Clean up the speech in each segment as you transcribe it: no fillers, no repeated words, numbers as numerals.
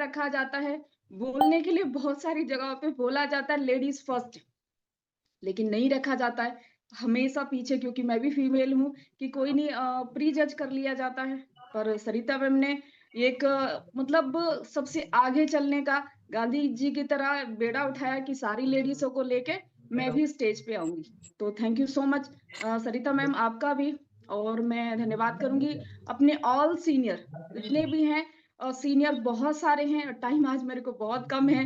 रखा जाता है, बोलने के लिए बहुत सारी जगहों पे बोला जाता है लेडीज फर्स्ट, लेकिन नहीं रखा जाता है हमेशा पीछे, क्योंकि मैं भी फीमेल हूँ कि कोई नहीं प्री जज कर लिया जाता है। पर सरिता मैम ने एक मतलब सबसे आगे चलने का गांधी जी की तरह बेड़ा उठाया कि सारी लेडीजों को लेके मैं भी स्टेज पे आऊंगी। तो thank you so much Sarita ma'am, आपका भी। और मैं धन्यवाद करूंगी अपने ऑल सीनियर जितने भी हैं, सीनियर बहुत सारे हैं, टाइम आज मेरे को बहुत कम है,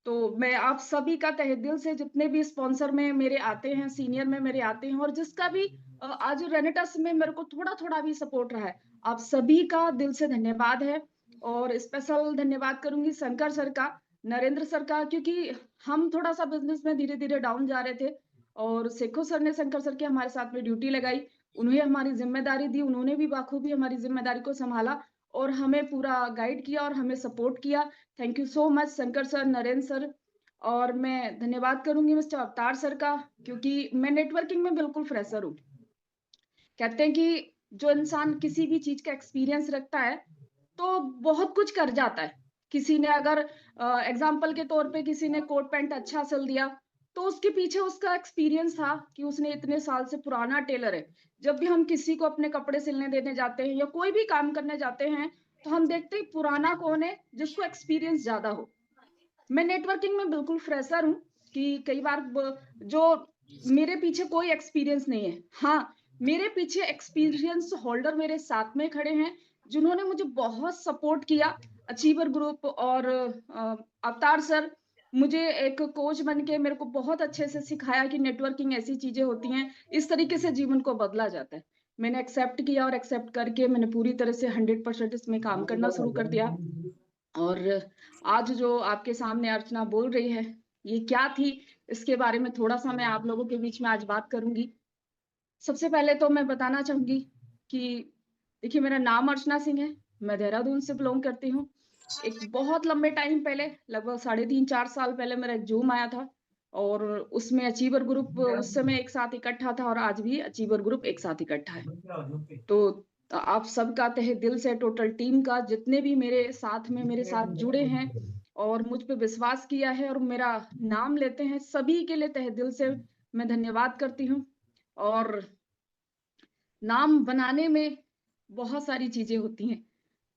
तो मैं आप सभी का तहे दिल से, जितने भी स्पॉन्सर में मेरे आते हैं, सीनियर में मेरे आते हैं, और जिसका भी आज रेनेटस में मेरे को थोड़ा थोड़ा भी सपोर्ट रहा है, आप सभी का दिल से धन्यवाद है। और स्पेशल धन्यवाद करूंगी शंकर सर का, नरेंद्र सर का, क्योंकि हम थोड़ा सा बिजनेस में धीरे धीरे डाउन जा रहे थे, और शेखो सर ने शंकर सर की हमारे साथ में ड्यूटी लगाई, उन्हें हमारी जिम्मेदारी दी, उन्होंने भी बाखूबी हमारी जिम्मेदारी को संभाला और हमें पूरा गाइड किया और हमें सपोर्ट किया। Thank you so much Shankar sir, Narendra sir. और मैं धन्यवाद करूंगी मिस्टर अवतार सर का, क्योंकि मैं नेटवर्किंग में बिल्कुल फ्रेशर हूँ। कहते हैं कि जो इंसान किसी भी चीज का एक्सपीरियंस रखता है तो बहुत कुछ कर जाता है। किसी ने अगर एग्जाम्पल के तौर पे किसी ने कोट पैंट अच्छा सिल दिया, तो उसके पीछे उसका एक्सपीरियंस था कि उसने इतने साल से पुराना टेलर है। जब भी हम किसी को अपने कपड़े सिलने देने जाते हैं या कोई भी काम करने जाते हैं, तो हम देखते हैं पुराना कौन है, जिसको एक्सपीरियंस ज्यादा हो। मैं नेटवर्किंग में बिल्कुल फ्रेशर हूँ कि कई बार जो मेरे पीछे कोई एक्सपीरियंस नहीं है, हाँ मेरे पीछे एक्सपीरियंस होल्डर मेरे साथ में खड़े हैं, जिन्होंने मुझे बहुत सपोर्ट किया। अचीवर ग्रुप और अवतार सर मुझे एक कोच बन के मेरे को बहुत अच्छे से सिखाया कि नेटवर्किंग ऐसी चीजें होती हैं, इस तरीके से जीवन को बदला जाता है। मैंने एक्सेप्ट किया और एक्सेप्ट करके मैंने पूरी तरह से 100% इसमें काम करना शुरू कर दिया। और आज जो आपके सामने अर्चना बोल रही है, ये क्या थी, इसके बारे में थोड़ा सा मैं आप लोगों के बीच में आज बात करूंगी। सबसे पहले तो मैं बताना चाहूंगी कि देखिए, मेरा नाम अर्चना सिंह है, मैं देहरादून से बिलोंग करती हूँ। एक बहुत लंबे टाइम पहले, लगभग 3.5-4 साल पहले मेरा एक जूम आया था, और उसमें अचीवर ग्रुप उस समय एक साथ इकट्ठा था, और आज भी अचीवर ग्रुप एक साथ इकट्ठा है। तो आप सबका तहे दिल से, टोटल टीम का, जितने भी मेरे साथ में मेरे साथ जुड़े हैं और मुझ पे विश्वास किया है और मेरा नाम लेते हैं, सभी के लिए तहे दिल से मैं धन्यवाद करती हूँ। और नाम बनाने में बहुत सारी चीजें होती हैं,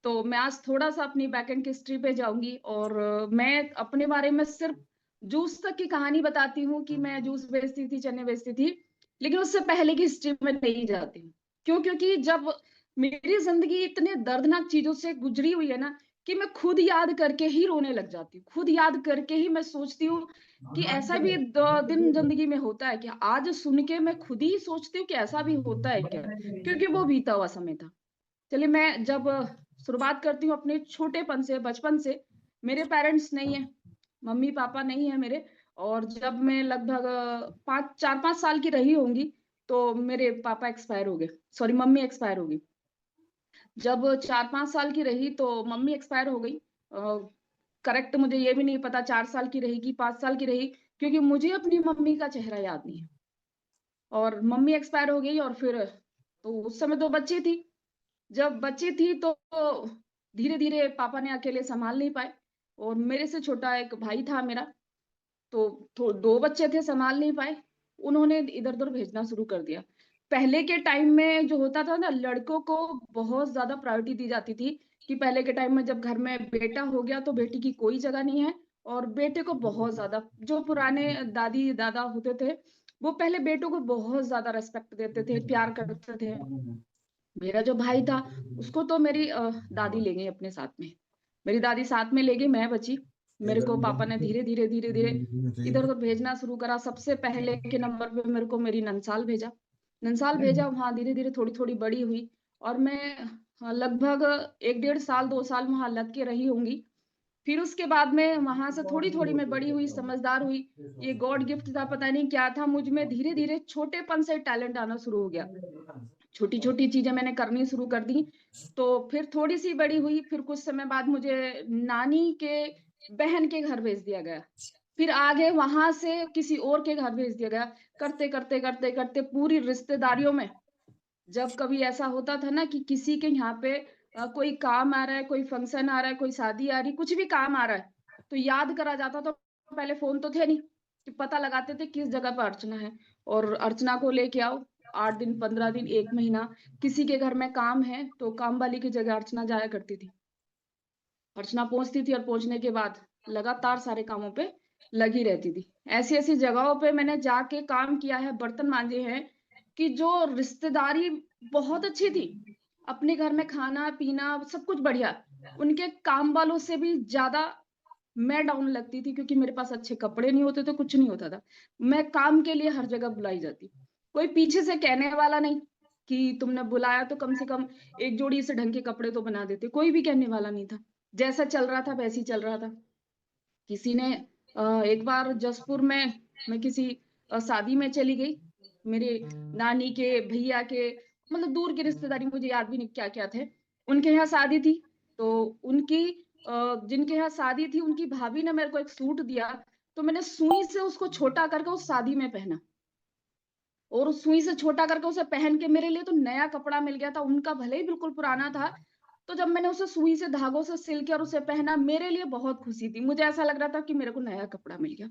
तो मैं आज थोड़ा सा अपनी बैकएंड की हिस्ट्री पे जाऊंगी, और मैं अपने बारे में सिर्फ जूस तक की कहानी बताती हूँ कि मैं जूस बेचती थी, चने बेचती थी, लेकिन उससे पहले की हिस्ट्री में नहीं जाती हूँ। क्यों? क्योंकि जब मेरी जिंदगी इतने दर्दनाक चीजों से गुजरी हुई है ना, कि मैं खुद याद करके ही रोने लग जाती हूँ, खुद याद करके ही मैं सोचती हूँ कि ऐसा भी दिन जिंदगी में होता है क्या। आज सुन के मैं खुद ही सोचती हूँ कि ऐसा भी होता है क्या, क्योंकि वो बीता हुआ समय था। चलिए, मैं जब शुरुआत करती हूँ अपने छोटेपन से, बचपन से। मेरे पेरेंट्स नहीं है, मम्मी पापा नहीं है मेरे, और जब मैं लगभग 4-5 साल की रही होंगी, तो मेरे पापा एक्सपायर हो गए, सॉरी मम्मी एक्सपायर हो गई। जब 4-5 साल की रही तो मम्मी एक्सपायर हो गई। करेक्ट मुझे ये भी नहीं पता 4 साल की रही कि 5 साल की रही, क्योंकि मुझे अपनी मम्मी का चेहरा याद नहीं है। और मम्मी एक्सपायर हो गई, और फिर तो उस समय तो बच्ची थी। जब बच्ची थी तो धीरे धीरे पापा ने अकेले संभाल नहीं पाए, और मेरे से छोटा एक भाई था मेरा, तो दो बच्चे थे, संभाल नहीं पाए, उन्होंने इधर उधर भेजना शुरू कर दिया। पहले के टाइम में जो होता था ना, लड़कों को बहुत ज्यादा प्रायोरिटी दी जाती थी, कि पहले के टाइम में जब घर में बेटा हो गया तो बेटी की कोई जगह नहीं है, और बेटे को बहुत ज्यादा, जो पुराने दादी दादा होते थे, वो पहले बेटों को बहुत ज्यादा रेस्पेक्ट देते थे, प्यार करते थे। मेरा जो भाई था, उसको तो मेरी दादी ले गई अपने साथ में, मेरी दादी साथ में ले गई, मैं बची। मेरे को पापा ने धीरे धीरे धीरे धीरे इधर उधर भेजना शुरू करा। सबसे पहले के नंबर पे मेरे को मेरी ननसाल भेजा, ननसाल भेजा, वहां धीरे धीरे थोड़ी थोड़ी बड़ी हुई, और मैं लगभग 1-1.5 साल 2 साल वहां लग के रही होंगी। फिर उसके बाद में वहां से थोड़ी थोड़ी मैं बड़ी हुई, समझदार हुई। ये गॉड गिफ्ट था, पता नहीं क्या था मुझ में, धीरे धीरे छोटेपन से टैलेंट आना शुरू हो गया, छोटी छोटी चीजें मैंने करनी शुरू कर दी। तो फिर थोड़ी सी बड़ी हुई, फिर कुछ समय बाद मुझे नानी के बहन के घर भेज दिया गया, फिर आगे वहां से किसी और के घर भेज दिया गया। करते करते करते करते पूरी रिश्तेदारियों में, जब कभी ऐसा होता था ना कि किसी के यहाँ पे कोई काम आ रहा है, कोई फंक्शन आ रहा है, कोई शादी आ रही, कुछ भी काम आ रहा है, तो याद करा जाता। तो पहले फ़ोन तो थे नहीं, कि पता लगाते थे किस जगह पे अर्चना है और अर्चना को लेके आओ। 8 दिन, 15 दिन, 1 महीना किसी के घर में काम है, तो काम वाली की जगह अर्चना जाया करती थी। अर्चना पहुँचती थी और पहुँचने के बाद लगातार सारे कामों पे लगी रहती थी। ऐसी-ऐसी जगहों पे मैंने जाके काम किया है, बर्तन मांजे हैं, कि जो रिश्तेदारी बहुत अच्छी थी। अपने घर में खाना-पीना सब कुछ बढ़िया। उनके काम वालों से भी ज़्यादा मैं डाउन लगती थी, क्योंकि मेरे पास अच्छे कपड़े नहीं होते थे, कुछ नहीं होता था। मैं काम के लिए हर जगह बुलाई जाती। कोई पीछे से कहने वाला नहीं कि तुमने बुलाया तो कम से कम एक जोड़ी से ढंग के कपड़े तो बना देते। कोई भी कहने वाला नहीं था। जैसा चल रहा था वैसे ही चल रहा था। किसी ने एक बार जसपुर में मैं किसी शादी में चली गई। मेरे नानी के, भैया के, मतलब दूर की रिश्तेदारी, मुझे याद भी नहीं क्या-क्या थे। उनके यहाँ शादी थी, तो उनकी जिनके यहाँ शादी थी उनकी भाभी ने मेरे को एक सूट दिया, तो मैंने सुई से उसको छोटा करके उस शादी में पहना। और उस सुई से छोटा करके उसे पहन के मेरे लिए तो नया कपड़ा मिल गया था, उनका भले ही बिल्कुल पुराना था। तो जब मैंने उसे सुई से, धागों से सिल के और उसे पहना, मेरे लिए बहुत खुशी थी। मुझे ऐसा लग रहा था कि मेरे को नया कपड़ा मिल गया।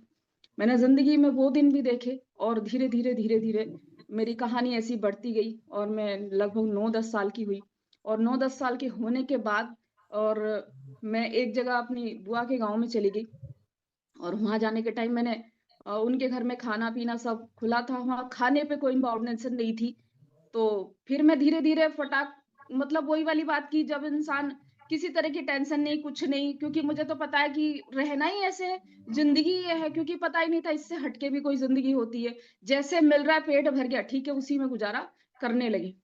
मैंने ज़िंदगी में वो दिन भी देखे और धीरे-धीरे, धीरे-धीरे मेरी कहानी ऐसी बढ़ती गई और मैं लगभग 9-10 साल की हुई। और 9-10 साल के होने के बाद और मैं एक जगह अपनी बुआ के गाँव में चली गई। और वहाँ जाने के टाइम मैंने उनके घर में खाना-पीना सब खुला था, वहाँ खाने पे कोई बाउंडेशन नहीं थी। तो फिर मैं धीरे-धीरे फटाक, मतलब वही वाली बात की, जब इंसान किसी तरह की टेंशन नहीं, कुछ नहीं, क्योंकि मुझे तो पता है कि रहना ही ऐसे है, ज़िंदगी ये है, क्योंकि पता ही नहीं था इससे हट के भी कोई ज़िंदगी होती है। जैसे मिल रहा है पेट भर गया, ठीक है, उसी में गुज़ारा करने लगी।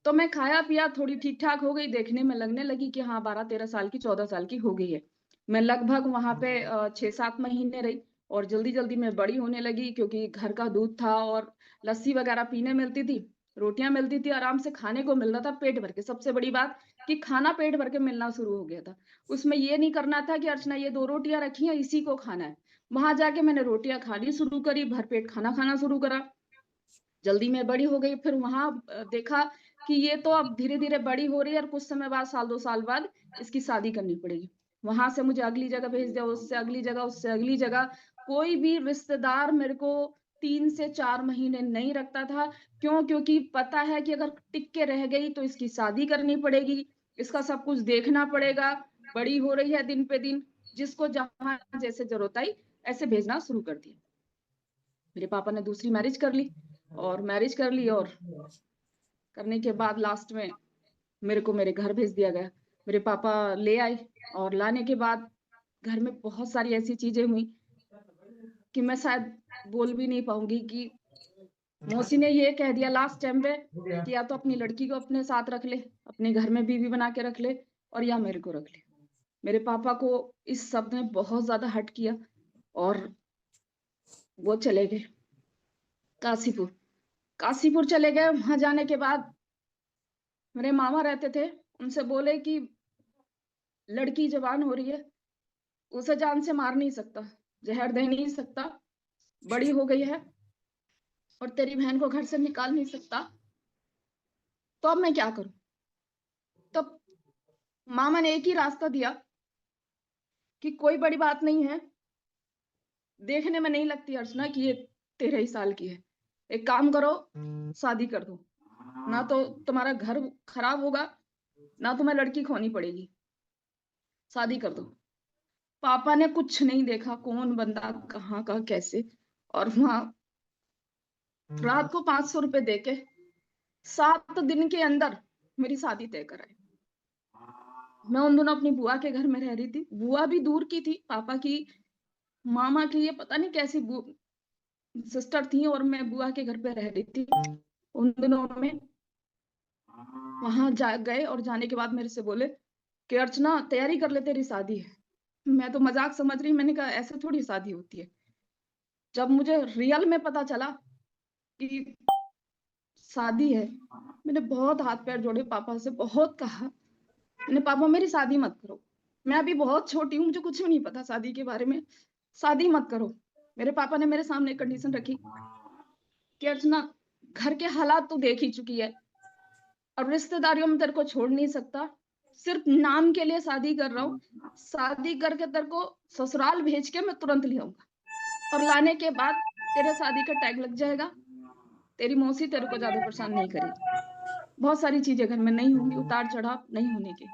तो मैं खाया-पिया थोड़ी ठीक-ठाक हो गई, देखने में लगने लगी कि हाँ 12-13 साल की, 14 साल की हो गई है। मैं लगभग वहाँ पे 6-7 महीने रही और जल्दी-जल्दी मैं बड़ी होने लगी, क्योंकि घर का दूध था और लस्सी वगैरह पीने मिलती थी, रोटियाँ मिलती थी, आराम से खाने को मिल रहा था पेट भर के। सबसे बड़ी बात कि खाना पेट भर के मिलना शुरू हो गया था। उसमें ये नहीं करना था कि अर्चना ये 2 रोटियाँ रखी हैं, इसी को खाना है। वहाँ जाके मैंने रोटियाँ खानी शुरू करी, भरपेट खाना खाना शुरू करा। जल्दी मैं बड़ी हो गई, फिर वहाँ देखा कि ये तो अब धीरे-धीरे बड़ी हो रही है और कुछ समय बाद, साल 2 साल बाद इसकी शादी करनी पड़ेगी। वहाँ से मुझे अगली जगह भेज दिया, उससे अगली जगह, उससे अगली जगह। कोई भी रिश्तेदार मेरे को 3 से 4 महीने नहीं रखता था। क्यों? क्योंकि पता है कि अगर टिक के रह गई तो इसकी शादी करनी पड़ेगी, इसका सब कुछ देखना पड़ेगा, बड़ी हो रही है दिन पे दिन, जिसको जहाँ जैसे ज़रूरत आई, ऐसे भेजना शुरू कर दिया। मेरे पापा ने दूसरी मैरिज कर ली और मैरिज कर ली और करने के बाद लास्ट में मेरे को मेरे घर भेज दिया गया। मेरे पापा ले आए और लाने के बाद घर में बहुत सारी ऐसी चीज़ें हुई कि मैं शायद बोल भी नहीं पाऊँगी। कि मौसी ने ये कह दिया लास्ट टाइम पे कि या तो अपनी लड़की को अपने साथ रख ले, अपने घर में बीवी बना के रख ले, और या मेरे को रख ले। मेरे पापा को इस शब्द ने बहुत ज़्यादा हर्ट किया और वो चले गए काशीपुर। काशीपुर चले गए, वहाँ जाने के बाद मेरे मामा रहते थे, उनसे बोले कि लड़की जवान हो रही है, उसे जान से मार नहीं सकता, ज़हर दे नहीं सकता, बड़ी हो गई है और तेरी बहन को घर से निकाल नहीं सकता, तो अब मैं क्या करूँ? तब मामा ने एक ही रास्ता दिया कि कोई बड़ी बात नहीं है, देखने में नहीं लगती अर्चना कि ये 13 ही साल की है। एक काम करो, शादी कर दो। ना तो तुम्हारा घर खराब होगा, ना तुम्हें लड़की खोनी पड़ेगी, शादी कर दो। पापा ने कुछ नहीं देखा, कौन बंदा, कहाँ का, कैसे, और वहाँ रात को 500 रुपए देके 7 दिन के अंदर मेरी शादी तय कराई। मैं उन दिनों अपनी बुआ के घर में रह रही थी। बुआ भी दूर की थी, पापा की मामा की ये पता नहीं कैसी सिस्टर थी, और मैं बुआ के घर पे रह रही थी। उन दिनों में वहां जा गए और जाने के बाद मेरे से बोले कि अर्चना तैयारी कर ले, तेरी शादी है। मैं तो मजाक समझ रही, मैंने कहा ऐसे थोड़ी शादी होती है। जब मुझे रियल में पता चला कि शादी है, मैंने बहुत हाथ पैर जोड़े, पापा से बहुत कहा, मैंने पापा मेरी शादी मत करो, मैं अभी बहुत छोटी हूँ, मुझे कुछ भी नहीं पता शादी के बारे में, शादी मत करो। मेरे पापा ने मेरे सामने एक कंडीशन रखी कि अर्चना घर के हालात तो देख ही चुकी है, और रिश्तेदारियों में तेरे को छोड़ नहीं सकता, सिर्फ नाम के लिए शादी कर रहा हूँ, शादी करके तेरे को ससुराल भेज के मैं तुरंत ले आऊंगा, और लाने के बाद तेरे शादी का टैग लग जाएगा, तेरी मौसी तेरे को ज्यादा परेशान नहीं करेगी। बहुत सारी चीजें घर में नहीं होंगी, उतार चढ़ाव नहीं होने के।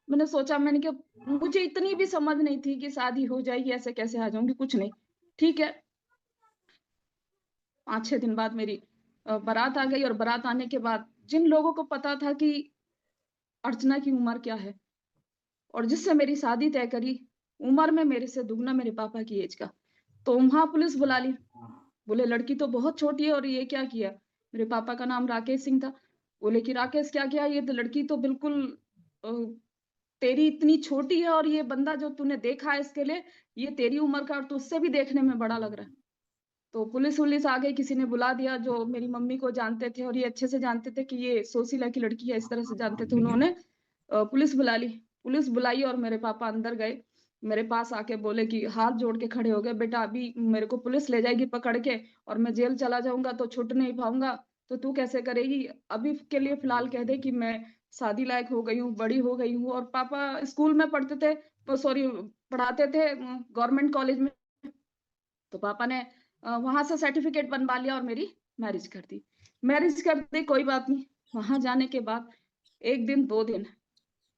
मैंने सोचा, मैंने कि मुझे इतनी भी समझ नहीं थी कि शादी हो जाएगी, ऐसे कैसे आ जाऊंगी, कुछ नहीं, ठीक है। 5-6 दिन बाद मेरी बारात आ गई, और बारात आने के बाद जिन लोगों को पता था कि अर्चना की उम्र क्या है, और जिससे मेरी शादी तय करी, उम्र में मेरे से दुगना मेरे पापा की एज का, तो वहां पुलिस बुला ली। बोले लड़की तो बहुत छोटी है और ये क्या किया। मेरे पापा का नाम राकेश सिंह था। बोले कि राकेश क्या किया, ये तो लड़की तो बिल्कुल अ, तेरी इतनी छोटी है, और ये बंदा जो तूने देखा है इसके लिए, ये तेरी उम्र का और तू उससे भी देखने में बड़ा लग रहा है। तो पुलिस वुलिस आ गई, किसी ने बुला दिया जो मेरी मम्मी को जानते थे, और ये अच्छे से जानते थे कि ये सोशीला की लड़की है, इस तरह से जानते थे। उन्होंने पुलिस बुला ली। पुलिस बुलाई और मेरे पापा अंदर गए, मेरे पास आके बोले कि हाथ जोड़ के खड़े हो गए, बेटा अभी मेरे को पुलिस ले जाएगी पकड़ के, और मैं जेल चला जाऊंगा तो छुट नहीं पाऊंगा, तो तू कैसे करेगी। अभी के लिए फिलहाल कह दे कि मैं शादी लायक हो गई हूँ, बड़ी हो गई हूँ। और पापा स्कूल में पढ़ते थे, तो सॉरी, पढ़ाते थे गवर्नमेंट कॉलेज में। तो पापा ने वहां से सर्टिफिकेट बनवा लिया और मेरी मैरिज कर दी। मैरिज कर दी, कोई बात नहीं। वहां जाने के बाद 1 दिन 2 दिन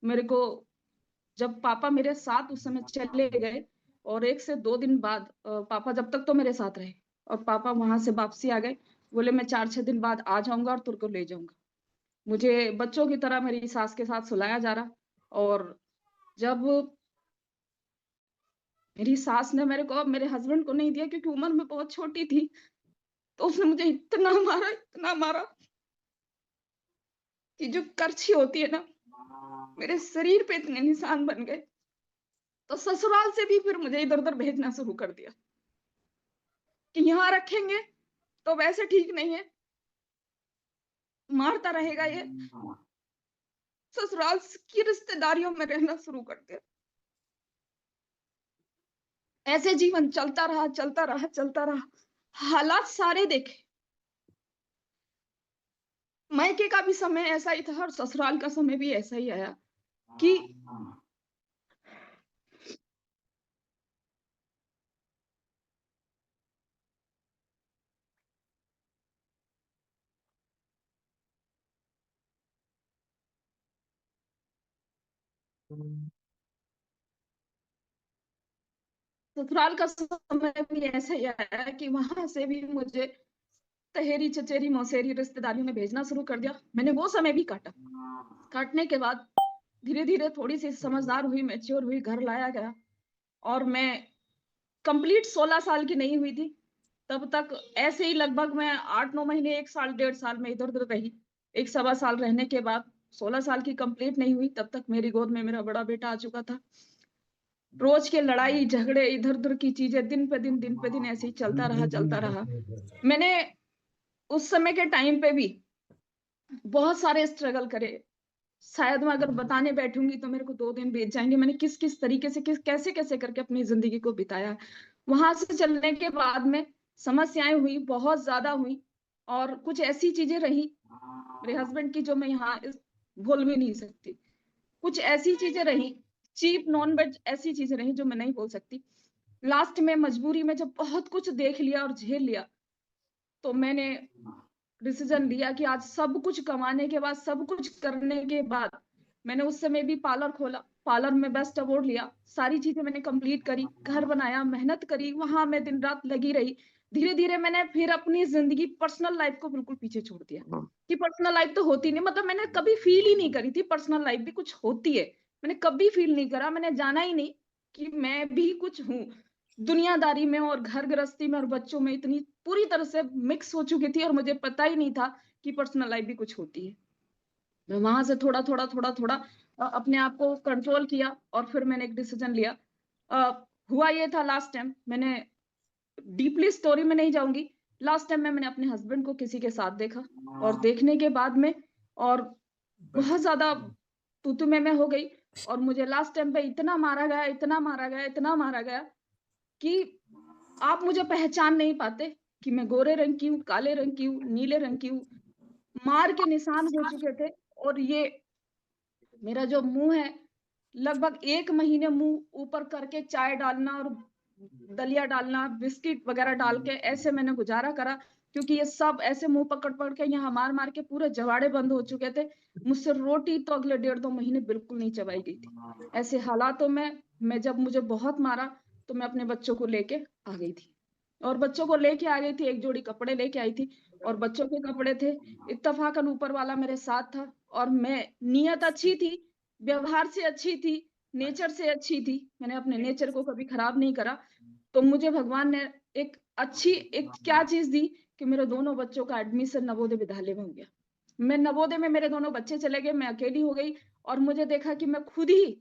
मेरे को, जब पापा मेरे साथ उस समय चले गए, और 1 से 2 दिन बाद पापा जब तक तो मेरे साथ रहे, और पापा वहां से वापसी आ गए। बोले मैं 4-6 दिन बाद आ जाऊंगा और तुझको ले जाऊंगा। मुझे बच्चों की तरह मेरी सास के साथ सुलाया जा रहा। और जब मेरी सास ने मेरे को, मेरे हस्बैंड को नहीं दिया क्योंकि उम्र में बहुत छोटी थी, तो उसने मुझे इतना मारा कि जो करछी होती है ना, मेरे शरीर पे इतने निशान बन गए। तो ससुराल से भी फिर मुझे इधर उधर भेजना शुरू कर दिया कि यहाँ रखेंगे तो वैसे ठीक नहीं है, मारता रहेगा ये। ससुराल की रिश्तेदारियों में रहना शुरू कर दिया। ऐसे जीवन चलता रहा, चलता रहा, चलता रहा। हालात सारे देखे। मायके का भी समय ऐसा ही था और ससुराल का समय भी ऐसा ही आया कि ससुराल का समय भी ऐसा ही आया कि वहां से भी मुझे तहेरी चचेरी मौसेरी रिश्तेदारियों में भेजना शुरू कर दिया। मैंने वो समय भी काटा। काटने के बाद धीरे धीरे थोड़ी सी समझदार हुई, मैच्योर हुई, घर लाया गया। और मैं कंप्लीट 16 साल की नहीं हुई थी तब तक, ऐसे ही लगभग मैं 8-9 महीने, 1 साल 1.5 साल में इधर उधर रही। 1 सवा साल रहने के बाद 16 साल की कंप्लीट नहीं हुई तब तक मेरी गोद में मेरा बड़ा बेटा आ चुका था। रोज के लड़ाई झगड़े, इधर उधर की चीजें, दिन पे दिन ऐसे ही चलता रहा, चलता रहा। मैंने उस समय के टाइम पे भी बहुत सारे स्ट्रगल करे। शायद मैं अगर बताने बैठूंगी तो मेरे को 2 दिन बीत जाएंगे। मैंने किस किस तरीके से, किस कैसे कैसे करके अपनी जिंदगी को बिताया। वहां से चलने के बाद में समस्याएं हुई, बहुत ज्यादा हुई। और कुछ ऐसी चीजें रही मेरे हस्बैंड की जो मैं यहाँ भूल भी नहीं सकती। कुछ ऐसी चीजें रही, चीप नॉन वेज ऐसी चीजें रही जो मैं नहीं बोल सकती। लास्ट में मजबूरी में जब बहुत कुछ देख लिया और झेल लिया, तो मैंने डिसीजन लिया कि आज सब कुछ कमाने के बाद, सब कुछ करने के बाद, मैंने उस समय भी पार्लर खोला, पार्लर में बेस्ट अवार्ड लिया, सारी चीजें मैंने कंप्लीट करी, घर बनाया, मेहनत करी, वहां मैं दिन रात लगी रही। धीरे धीरे मैंने फिर अपनी जिंदगी, पर्सनल लाइफ को बिल्कुल पीछे छोड़ दिया कि पर्सनल लाइफ तो होती नहीं, मतलब मैंने कभी फील ही नहीं करी थी पर्सनल लाइफ भी कुछ होती है। मैंने कभी फील नहीं करा, मैंने जाना ही नहीं कि मैं भी कुछ हूँ। दुनियादारी में और घर गृहस्थी में और बच्चों में इतनी पूरी तरह से मिक्स हो चुकी थी, और मुझे पता ही नहीं था कि पर्सनल लाइफ भी कुछ होती है। मैं वहां से थोड़ा थोड़ा थोड़ा थोड़ा अपने आप को कंट्रोल किया, और फिर मैंने एक डिसीजन लिया। हुआ ये था, लास्ट टाइम मैंने, डीपली स्टोरी में नहीं जाऊंगी, लास्ट टाइम में मैंने अपने हस्बैंड को किसी के साथ देखा, और देखने के बाद में, और बहुत ज्यादा तू तू मैं हो गई। और मुझे लास्ट टाइम पे इतना मारा गया, इतना मारा गया, इतना मारा गया कि आप मुझे पहचान नहीं पाते कि मैं गोरे रंग की हूँ, काले रंग की हूँ, नीले रंग की हूँ। मार के निशान हो चुके थे। और ये मेरा जो मुँह है, लगभग 1 महीने मुँह ऊपर करके चाय डालना और दलिया डालना, बिस्किट वग़ैरह डाल के ऐसे मैंने गुज़ारा करा, क्योंकि ये सब ऐसे मुँह पकड़-पकड़ के यहाँ मार-मार के पूरे जवाड़े बंद हो चुके थे। मुझसे रोटी तो अगले 1.5-2 महीने बिल्कुल नहीं चबाई गई थी। ऐसे हालातों में मैं जब मुझे बहुत मारा, तो मैं अपने बच्चों को लेके आ गई थी। और बच्चों को लेके आ गई थी, 1 जोड़ी कपड़े लेके आई थी और बच्चों के कपड़े थे। इत्तेफ़ाकन ऊपर वाला मेरे साथ था और मैं नियत अच्छी थी, व्यवहार से अच्छी थी, नेचर से अच्छी थी। मैंने अपने नेचर को कभी खराब नहीं करा। तो मुझे भगवान ने एक क्या चीज़ दी कि मेरे दोनों बच्चों का एडमिशन नवोदय विद्यालय में हो गया। मैं नवोदय में मेरे दोनों बच्चे चले गए, मैं अकेली हो गई और मुझे देखा कि मैं खुद ही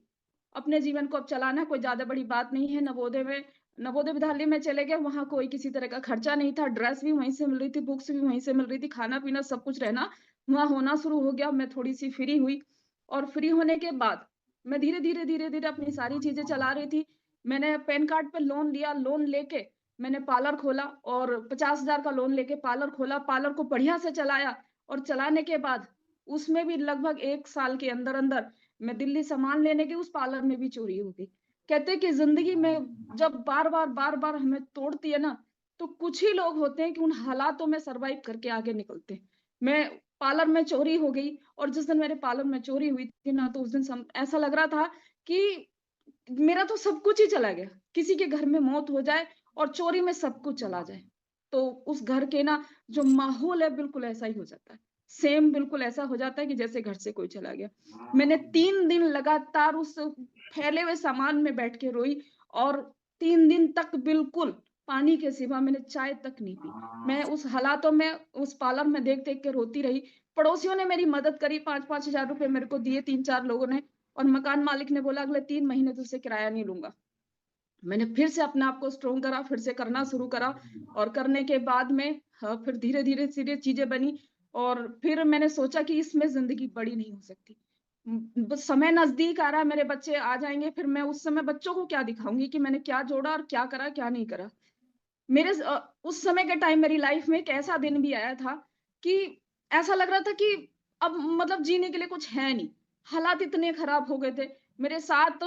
अपने जीवन को अब चलाना कोई ज़्यादा बड़ी बात नहीं है। नवोदय विद्यालय में चले गए, वहाँ कोई किसी तरह का खर्चा नहीं था, ड्रेस भी वहीं से मिल रही थी, बुक्स भी वहीं से मिल रही थी, खाना-पीना सब कुछ रहना वहाँ होना शुरू हो गया। मैं थोड़ी-सी फ्री हुई और फ्री होने के बाद मैं धीरे-धीरे, धीरे-धीरे अपनी सारी चीज़ें चला रही थी। मैंने पैन कार्ड पे लोन लिया, लोन लेके मैंने पार्लर खोला और 50,000 का लोन लेके पार्लर खोला, पार्लर को बढ़िया से चलाया और चलाने के बाद उसमें भी लगभग 1 साल के अंदर-अंदर मैं दिल्ली सामान लेने गई, उस पार्लर में भी चोरी हो गई। कहते हैं कि ज़िंदगी में जब बार-बार हमें तोड़ती है ना, तो कुछ ही लोग होते हैं कि उन हालातों में सर्वाइव करके आगे निकलते हैं। मैं पार्लर में चोरी हो गई और जिस दिन मेरे पार्लर में चोरी हुई थी ना, तो उस दिन ऐसा लग रहा था कि मेरा तो सब कुछ ही चला गया। किसी के घर में मौत हो जाए और चोरी में सब कुछ चला जाए। तो उस घर के ना जो माहौल है बिल्कुल ऐसा ही हो जाता है। सेम बिल्कुल ऐसा हो जाता है कि जैसे घर से कोई चला गया। मैंने 3 दिन लगातार उस फैले हुए सामान में बैठ के रोई और 3 दिन तक बिल्कुल पानी के सिवा मैंने चाय तक नहीं पी। मैं उस हालातों में उस पार्लर में देख-देख के रोती रही। पड़ोसियों ने मेरी मदद करी, 5-5 हज़ार रुपए मेरे को दिए 3-4 लोगों ने और मकान मालिक ने बोला अगले 3 महीने तुझसे किराया नहीं लूँगा। मैंने फिर से अपने आप को स्ट्रॉन्ग करा, फिर से करना शुरू करा और करने के बाद में फिर धीरे-धीरे सीधे चीज़ें बनी और फिर मैंने सोचा कि इसमें ज़िंदगी बड़ी नहीं हो सकती। बस समय नज़दीक आ रहा है, मेरे बच्चे आ जाएँगे, फिर मैं उस समय बच्चों को क्या दिखाऊँगी कि मैंने क्या जोड़ा और क्या करा, क्या नहीं करा। उस समय के टाइम मेरी लाइफ़ में एक ऐसा दिन भी आया था कि ऐसा लग रहा था कि अब मतलब जीने के लिए कुछ है नहीं। हालात इतने खराब हो गए थे। मेरे साथ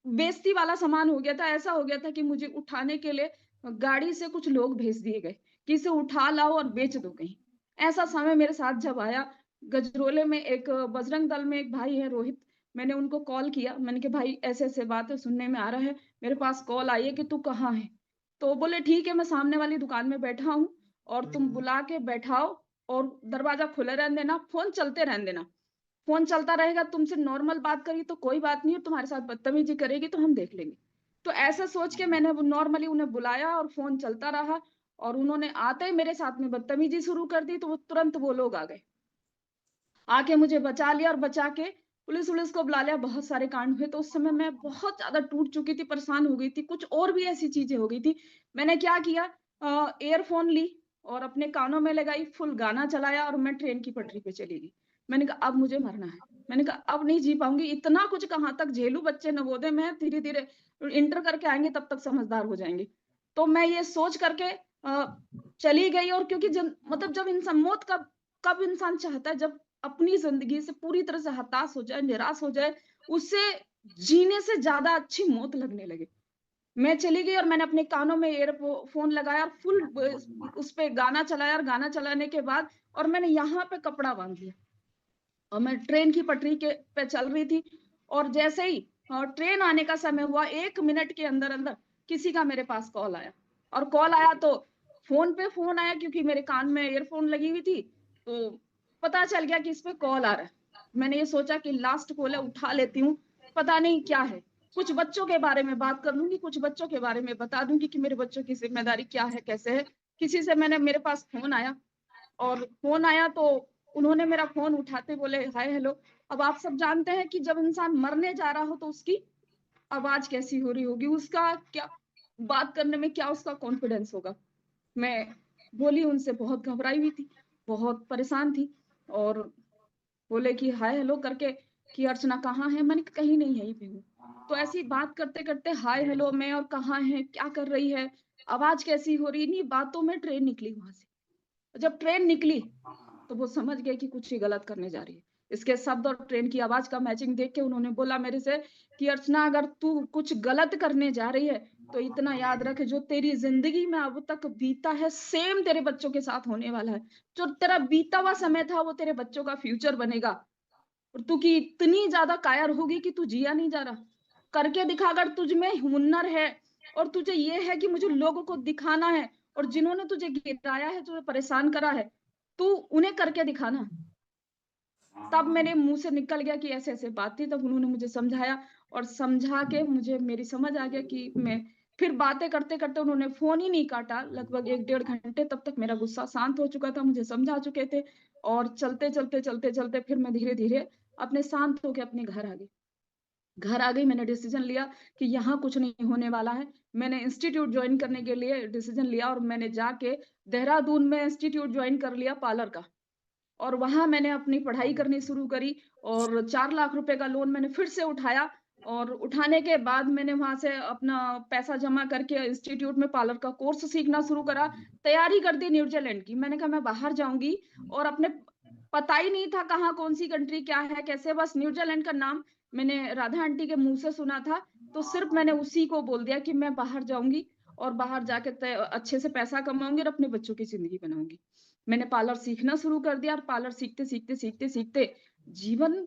बेइज़्ज़ती वाला सामान हो गया था। ऐसा हो गया था कि मुझे उठाने के लिए गाड़ी से कुछ लोग भेज दिए गए कि इसे उठा लाओ और बेच दो कहीं। ऐसा समय मेरे साथ जब आया, गजरोले में एक बजरंग दल में एक भाई है रोहित, मैंने उनको कॉल किया। मैंने कहा भाई ऐसे-ऐसे बात है, सुनने में आ रहा है, मेरे पास कॉल आई है कि तू कहाँ है? तो बोले ठीक है मैं सामने वाली दुकान में बैठा हूँ और तुम बुला के बैठाओ और दरवाज़ा खुला रहने देना, फ़ोन चलते रहने देना। फ़ोन चलता रहेगा, तुमसे नॉर्मल बात करी तो कोई बात नहीं और तुम्हारे साथ बदतमीज़ी करेगी तो हम देख लेंगे। तो ऐसा सोच के मैंने वो नॉर्मली उन्हें बुलाया और फ़ोन चलता रहा और उन्होंने आते ही मेरे साथ में बदतमीज़ी शुरू कर दी तो वो तुरंत वो लोग आ गए। आके मुझे बचा लिया और बचा के पुलिस-वुलिस को बुला लिया, बहुत सारे कांड हुए, तो उस समय मैं बहुत ज़्यादा टूट चुकी थी, परेशान हो गई थी, कुछ और भी ऐसी चीज़ें हो गई थी। मैंने क्या किया ईयरफ़ोन ली और अपने कानों में लगाई, फुल गाना चलाया और मैं ट्रेन की पटरी पे चली गई। मैंने कहा अब मुझे मरना है। मैंने कहा अब नहीं जी पाऊँगी, इतना कुछ कहाँ तक झेलूँ, बच्चे नवोदय में हैं, धीरे-धीरे इंटर करके आएँगे तब तक समझदार हो जाएँगे। तो मैं ये सोच करके चली गई और क्योंकि मतलब जब इंसान मौत कब कब इंसान चाहता है जब अपनी ज़िंदगी से पूरी तरह से हताश हो जाए, निराश हो जाए, उसे जीने से ज़्यादा अच्छी मौत लगने लगे। मैं चली गई और मैंने अपने कानों में फ़ोन लगाया और फुल उस पे गाना चलाया और गाना चलाने के बाद और मैंने यहाँ पे कपड़ा बाँध लिया और मैं ट्रेन की पटरी के पे चल रही थी और जैसे ही ट्रेन आने का समय हुआ, 1 मिनट के अंदर-अंदर किसी का मेरे पास कॉल आया और कॉल आया तो फ़ोन पे फ़ोन आया क्योंकि मेरे कान में ईयरफ़ोन लगी हुई थी, तो पता चल गया कि इस पे कॉल आ रहा है। मैंने ये सोचा कि लास्ट कॉल है, उठा लेती हूँ, पता नहीं क्या है। कुछ बच्चों के बारे में बात कर लूँगी, कुछ बच्चों के बारे में बता दूँगी कि मेरे बच्चों की ज़िम्मेदारी क्या है, कैसे है। किसी से मेरे पास फ़ोन आया और फ़ोन आया तो उन्होंने मेरा फ़ोन उठाते बोले, "हाय, हेलो।" अब आप सब जानते हैं कि जब इंसान मरने जा रहा हो तो उसकी आवाज़ कैसी हो रही होगी, उसका क्या बात करने में क्या उसका कॉन्फिडेंस होगा। मैं बोली उनसे बहुत घबराई हुई थी, बहुत परेशान थी और बोले कि हाय हेलो करके कि अर्चना कहाँ है? मैंने कहा कहीं नहीं, यहीं पे हूँ। तो ऐसे ही बात करते-करते हाय हेलो में और कहाँ है? क्या कर रही है? आवाज़ कैसी हो रही है? इन्हीं बातों में ट्रेन निकली वहाँ से। जब ट्रेन निकली, तो वो समझ गए कि कुछ ही गलत करने जा रही है। इसके शब्द और ट्रेन की आवाज़ का मैचिंग देख के उन्होंने बोला मेरे से कि अर्चना, अगर तू कुछ गलत करने जा रही है, तो इतना याद रख, जो तेरी ज़िंदगी में अब तक बीता है, सेम तेरे बच्चों के साथ होने वाला है। जो तेरा बीता हुआ समय था, वो तेरे बच्चों का फ्यूचर बनेगा। और तू की इतनी ज़्यादा कायर होगी कि तू जिया नहीं जा रहा। करके दिखा, अगर तुझ में हुनर है और तुझे ये है कि मुझे लोगों को दिखाना है, और जिन्होंने तुझे गिराया है, तुझे परेशान करा है, तू उन्हें करके दिखाना। तब मेरे मुँह से निकल गया कि ऐसे-ऐसे बात थी, तब उन्होंने मुझे समझाया और समझा के मुझे मेरी समझ आ गया कि मैं फिर बातें करते-करते उन्होंने फ़ोन ही नहीं काटा, लगभग 1 डेढ़ घंटे तक मेरा गुस्सा शांत हो चुका था, मुझे समझा चुके थे और चलते-चलते फिर मैं धीरे-धीरे अपने शांत होके अपने घर आ गई। घर आ गई, मैंने डिसीज़न लिया कि यहाँ कुछ नहीं होने वाला है। मैंने इंस्टीट्यूट जॉइन करने के लिए डिसीज़न लिया और मैंने जाके देहरादून में इंस्टीट्यूट जॉइन कर लिया पार्लर का। और वहाँ मैंने अपनी पढ़ाई करनी शुरू करी और 4 लाख रुपए का लोन मैंने फिर से उठाया और उठाने के बाद मैंने वहाँ से अपना पैसा जमा करके इंस्टीट्यूट में पार्लर का कोर्स सीखना शुरू करा। तैयारी कर दी न्यूज़ीलैंड की। मैंने कहा मैं बाहर जाऊँगी और अपने पता ही नहीं था कहाँ कौन-सी कंट्री क्या है, कैसे, बस न्यूज़ीलैंड का नाम मैंने राधा आंटी के मुँह से सुना था, तो सिर्फ़ मैंने उसी को बोल दिया कि मैं बाहर जाऊँगी और बाहर जाके अच्छे से पैसा कमाऊँगी और अपने बच्चों की ज़िंदगी बनाऊँगी। मैंने पार्लर सीखना शुरू कर दिया और पार्लर सीखते जीवन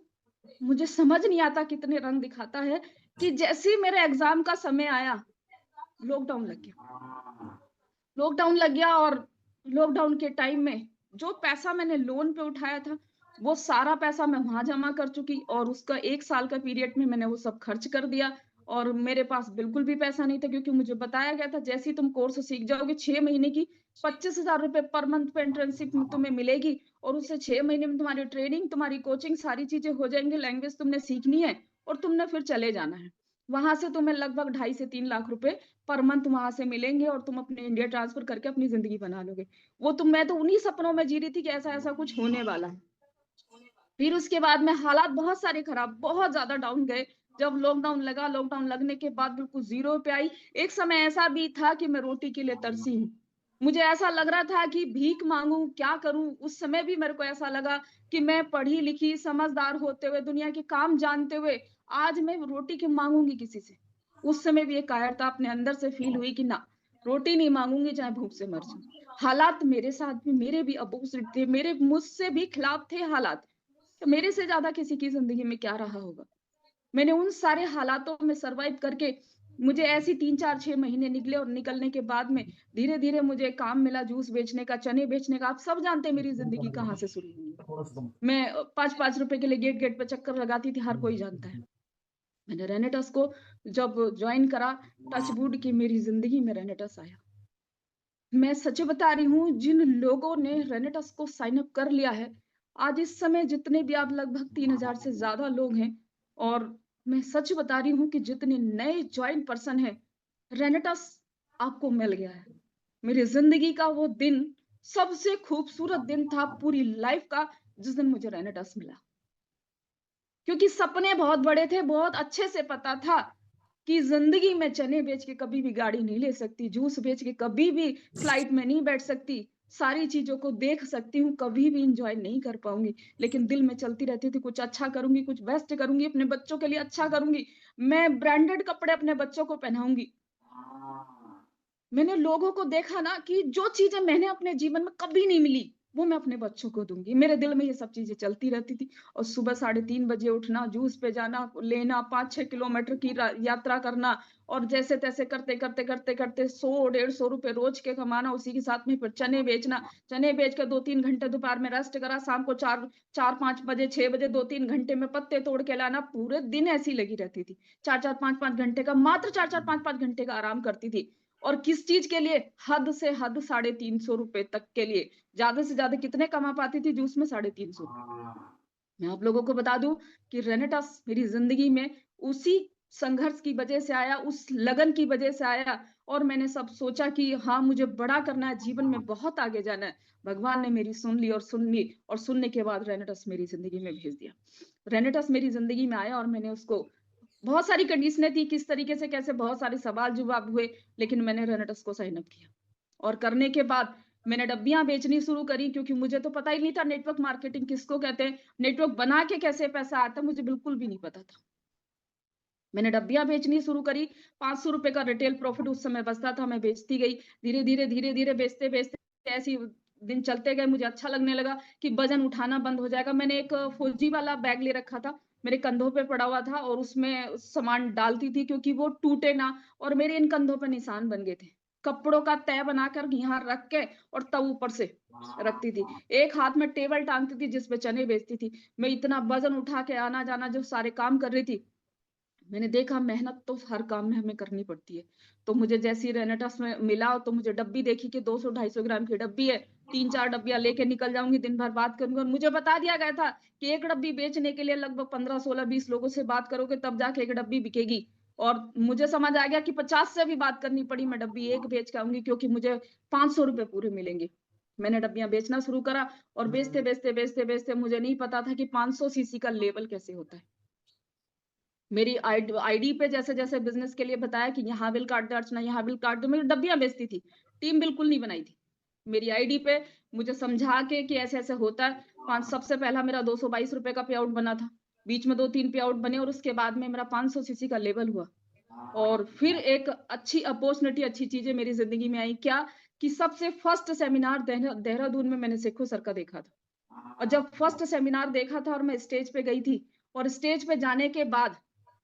मुझे समझ नहीं आता कितने रंग दिखाता है कि जैसे ही मेरे एग्ज़ाम का समय आया, लॉकडाउन लग गया। लॉकडाउन लग गया और लॉकडाउन के टाइम में जो पैसा मैंने लोन पे उठाया था, वो सारा पैसा मैं वहाँ जमा कर चुकी और उसका 1 साल का पीरियड में मैंने वो सब खर्च कर दिया और मेरे पास बिल्कुल भी पैसा नहीं था क्योंकि मुझे बताया गया था जैसे ही तुम कोर्स सीख जाओगे 6 महीने की 25,000 रुपए पर मंथ पे इंटर्नशिप तुम्हें मिलेगी और उससे 6 महीने में तुम्हारी ट्रेनिंग, तुम्हारी कोचिंग सारी चीज़ें हो जाएँगी, लैंग्वेज तुमने सीखनी है और तुमने फिर चले जाना है। वहाँ से तुम्हें लगभग 2.5 से 3 लाख रुपए पर मंथ वहाँ से मिलेंगे और तुम अपने इंडिया ट्रांसफर करके अपनी ज़िंदगी बना लोगे। मैं तो उन्हीं सपनों में जी रही थी कि ऐसा-ऐसा कुछ होने वाला है। फिर उसके बाद में हालात बहुत सारे खराब, बहुत ज़्यादा डाउन गए। जब लॉकडाउन लगा, लॉकडाउन लगने के बाद बिल्कुल ज़ीरो पे आई। एक समय ऐसा भी था कि मैं रोटी के लिए तरसी हूँ। मुझे ऐसा लग रहा था कि भीख माँगूँ, क्या करूँ? उस समय भी मेरे को ऐसा लगा कि मैं पढ़ी-लिखी, समझदार होते हुए, दुनिया के काम जानते हुए, आज मैं रोटी क्यों माँगूँगी किसी से? उस समय भी एक कायरता अपने अंदर से फ़ील हुई कि ना, रोटी नहीं माँगूँगी, चाहे भूख से मर जाऊँ। हालात मेरे साथ भी मेरे भी अपोज़िट थे, मेरे मुझसे भी खिलाफ थे हालात। तो मेरे से ज़्यादा किसी की ज़िंदगी में क्या रहा होगा? मैंने उन सारे हालातों में सर्वाइव करके मुझे ऐसे 3, 4, 6 महीने निकले और निकलने के बाद में धीरे-धीरे मुझे काम मिला जूस बेचने का, चने बेचने का। आप सब जानते हैं मेरी ज़िंदगी कहाँ से शुरू हुई है। मैं 5-5 रुपए के लिए गेट-गेट पे चक्कर लगाती थी, हर कोई जानता है। मैंने रेनेटस को जब जॉइन करा, टच वुड की मेरी ज़िंदगी में रेनेटस आया। मैं सच बता रही हूँ, जिन लोगों ने रेनेटस को साइन अप कर लिया है, आज इस समय जितने भी आप लगभग 3,000 से ज़्यादा लोग हैं और मैं सच बता रही हूँ कि जितने नए जॉइन पर्सन हैं, रेनेटस आपको मिल गया है। मेरी ज़िंदगी का वो दिन सबसे खूबसूरत दिन था पूरी लाइफ़ का, जिस दिन मुझे रेनेटस मिला। क्योंकि सपने बहुत बड़े थे, बहुत अच्छे से पता था कि ज़िंदगी में चने बेच के कभी भी गाड़ी नहीं ले सकती, जूस बेच के कभी भी फ्लाइट में नहीं बैठ सकती, सारी चीज़ों को देख सकती हूँ, कभी भी एन्जॉय नहीं कर पाऊँगी। लेकिन दिल में चलती रहती थी, कुछ अच्छा करूँगी, कुछ बेस्ट करूँगी, अपने बच्चों के लिए अच्छा करूँगी। मैं ब्रांडेड कपड़े अपने बच्चों को पहनाऊँगी। मैंने लोगों को देखा ना कि जो चीज़ें मैंने अपने जीवन में कभी नहीं मिली, वो मैं अपने बच्चों को दूँगी। मेरे दिल में ये सब चीज़ें चलती रहती थी और सुबह 3:30 बजे उठना, जूस पे जाना, लेना, 5-6 किलोमीटर की यात्रा करना और जैसे-तैसे करते-करते 100 डेढ़ ₹100 रोज़ के कमाना, उसी के साथ में फिर चने बेचना। चने बेच के 2-3 घंटे दोपहर में रेस्ट करा, शाम को 4-5 बजे, 6 बजे 2-3 घंटे में पत्ते तोड़ के लाना, पूरे दिन ऐसी लगी रहती थी। 4-4 5-5 घंटे का मात्र 4-4 5-5 घंटे का आराम करती थी। और किस चीज़ के लिए? हद से हद ₹350 तक के लिए। ज़्यादा से ज़्यादा कितने कमा पाती थी जूस में? ₹350। मैं आप लोगों को बता दूँ कि रेनेटस मेरी ज़िंदगी में उसी संघर्ष की वज़ह से आया, उस लगन की वज़ह से आया और मैंने सब सोचा कि हाँ, मुझे बड़ा करना है, जीवन में बहुत आगे जाना है। भगवान ने मेरी सुन ली और सुनने के बाद रेनेटस मेरी ज़िंदगी में भेज दिया। रेनेटस मेरी ज़िंदगी में आया और मैंने उसको बहुत सारी कंडीशनें थी, किस तरीके से कैसे बहुत सारे सवाल-जवाब हुए, लेकिन मैंने रेनेटस को साइन अप किया। और करने के बाद मैंने डब्बियाँ बेचनी शुरू करी क्योंकि मुझे तो पता ही नहीं था नेटवर्क मार्केटिंग किसको कहते हैं, नेटवर्क बना के कैसे पैसा आता है, मुझे बिल्कुल भी नहीं पता था। मैंने डब्बियाँ बेचनी शुरू करी, ₹500 का रिटेल प्रॉफिट उस समय बचता था, मैं बेचती गई। धीरे-धीरे बेचते-बेचते ऐसे ही दिन चलते गए, मुझे अच्छा लगने लगा कि वज़न उठाना बंद हो जाएगा। मैंने एक फौजी वाला बैग ले रखा था, मेरे कंधों पे पड़ा हुआ था और उसमें सामान डालती थी क्योंकि वो टूटे ना और मेरे इन कंधों पे निशान बन गए थे। कपड़ों का तह बनाकर यहाँ रख के और तब ऊपर से रखती थी। एक हाथ में टेबल टाँगती थी जिस पे चने बेचती थी। मैं इतना वज़न उठा के आना-जाना जो सारे काम कर रही थी, मैंने देखा मेहनत तो हर काम में हमें करनी पड़ती है। तो मुझे जैसे ही रेनेटस में मिला तो मुझे डब्बी देखी कि 200-250 ग्राम की डब्बी है, 3-4 डब्बियाँ लेके निकल जाऊँगी, दिन भर बात करूँगी और मुझे बता दिया गया था कि 1 डब्बी बेचने के लिए लगभग 15, 16, 20 लोगों से बात करोगे तब जाके 1 डब्बी बिकेगी। और मुझे समझ आ गया कि 50 से भी बात करनी पड़ी, मैं डब्बी 1 बेच के आऊँगी क्योंकि मुझे ₹500 पूरे मिलेंगे। मैंने डब्बियाँ बेचना शुरू करा और बेचते मुझे नहीं पता था कि 500 सीसी का लेवल कैसे होता है। मेरी आईडी पे जैसे-जैसे बिज़नेस के लिए बताया कि यहाँ बिल काट दो अर्चना, यहाँ बिल काट दो, मैं डब्बियाँ बेचती थी। टीम बिल्कुल नहीं बनाई थी। मेरी आईडी पे मुझे समझा के कि ऐसे-ऐसे होता है। 5 सबसे पहला मेरा ₹222 का पे आउट बना था। बीच में 2-3 पे आउट बने और उसके बाद में मेरा 500 सीसी का लेवल हुआ। और फिर एक अच्छी अपॉर्च्युनिटी, अच्छी चीज़ें मेरी ज़िंदगी में आई। क्या कि सबसे फर्स्ट सेमिनार देहरादून में मैंने सेखो सर का देखा था। और जब फर्स्ट सेमिनार देखा था और मैं स्टेज पे गई थी और स्टेज पे जाने के बाद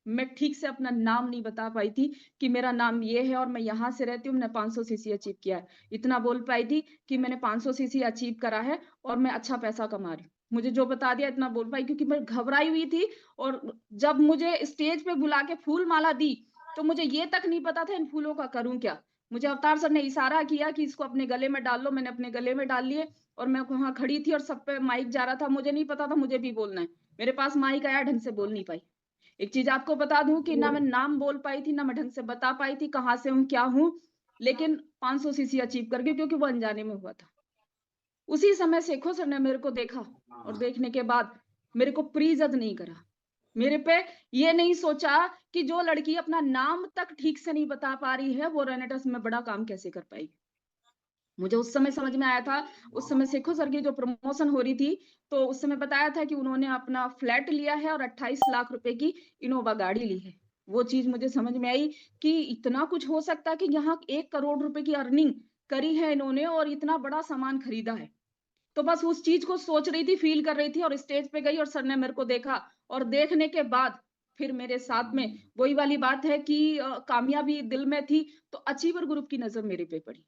मैं ठीक से अपना नाम नहीं बता पाई थी कि मेरा नाम ये है और मैं यहाँ से रहती हूँ, मैंने 500 सीसी अचीव किया है। इतना बोल पाई थी कि मैंने 500 सीसी अचीव करा है और मैं अच्छा पैसा कमा रही हूँ। मुझे जो बता दिया इतना बोल पाई क्योंकि मैं घबराई हुई थी और जब मुझे स्टेज पे बुला के फूल माला दी, तो मुझे ये तक नहीं पता था इन फूलों का करूँ क्या? मुझे अवतार सर ने इशारा किया कि इसको अपने गले में डाल लो, मैंने अपने गले में डाल लिए और मैं वहाँ खड़ी थी और सब पे माइक जा रहा था, मुझे नहीं पता था मुझे भी बोलना है। मेरे पास माइक आया, ढंग से बोल नहीं पाई। एक चीज़ आपको बता दूँ कि ना मैं नाम बोल पाई थी, ना मैं ढंग से बता पाई थी कहाँ से हूँ, क्या हूँ, लेकिन 500 सीसी अचीव कर गई क्योंकि वो अनजाने में हुआ था। उसी समय शेखो सर ने मेरे को देखा और देखने के बाद मेरे को प्री जज नहीं करा। मेरे पे ये नहीं सोचा कि जो लड़की अपना नाम तक ठीक से नहीं बता पा रही है, वो रेनेटस में बड़ा काम कैसे कर पाएगी। मुझे उस समय समझ में आया था, उस समय शेखो सर की जो प्रमोशन हो रही थी, तो उस समय बताया था कि उन्होंने अपना फ्लैट लिया है और 28 लाख रुपए की इनोवा गाड़ी ली है। वो चीज़ मुझे समझ में आई कि इतना कुछ हो सकता है कि यहाँ 1 करोड़ रुपए की अर्निंग करी है इन्होंने और इतना बड़ा सामान खरीदा है। तो बस उस चीज़ को सोच रही थी, फ़ील कर रही थी और स्टेज पे गई और सर ने मेरे को देखा और देखने के बाद फिर मेरे साथ में वही वाली बात है कि कामयाबी दिल में थी, तो अचीवर ग्रुप की नज़र मेरे पे पड़ी।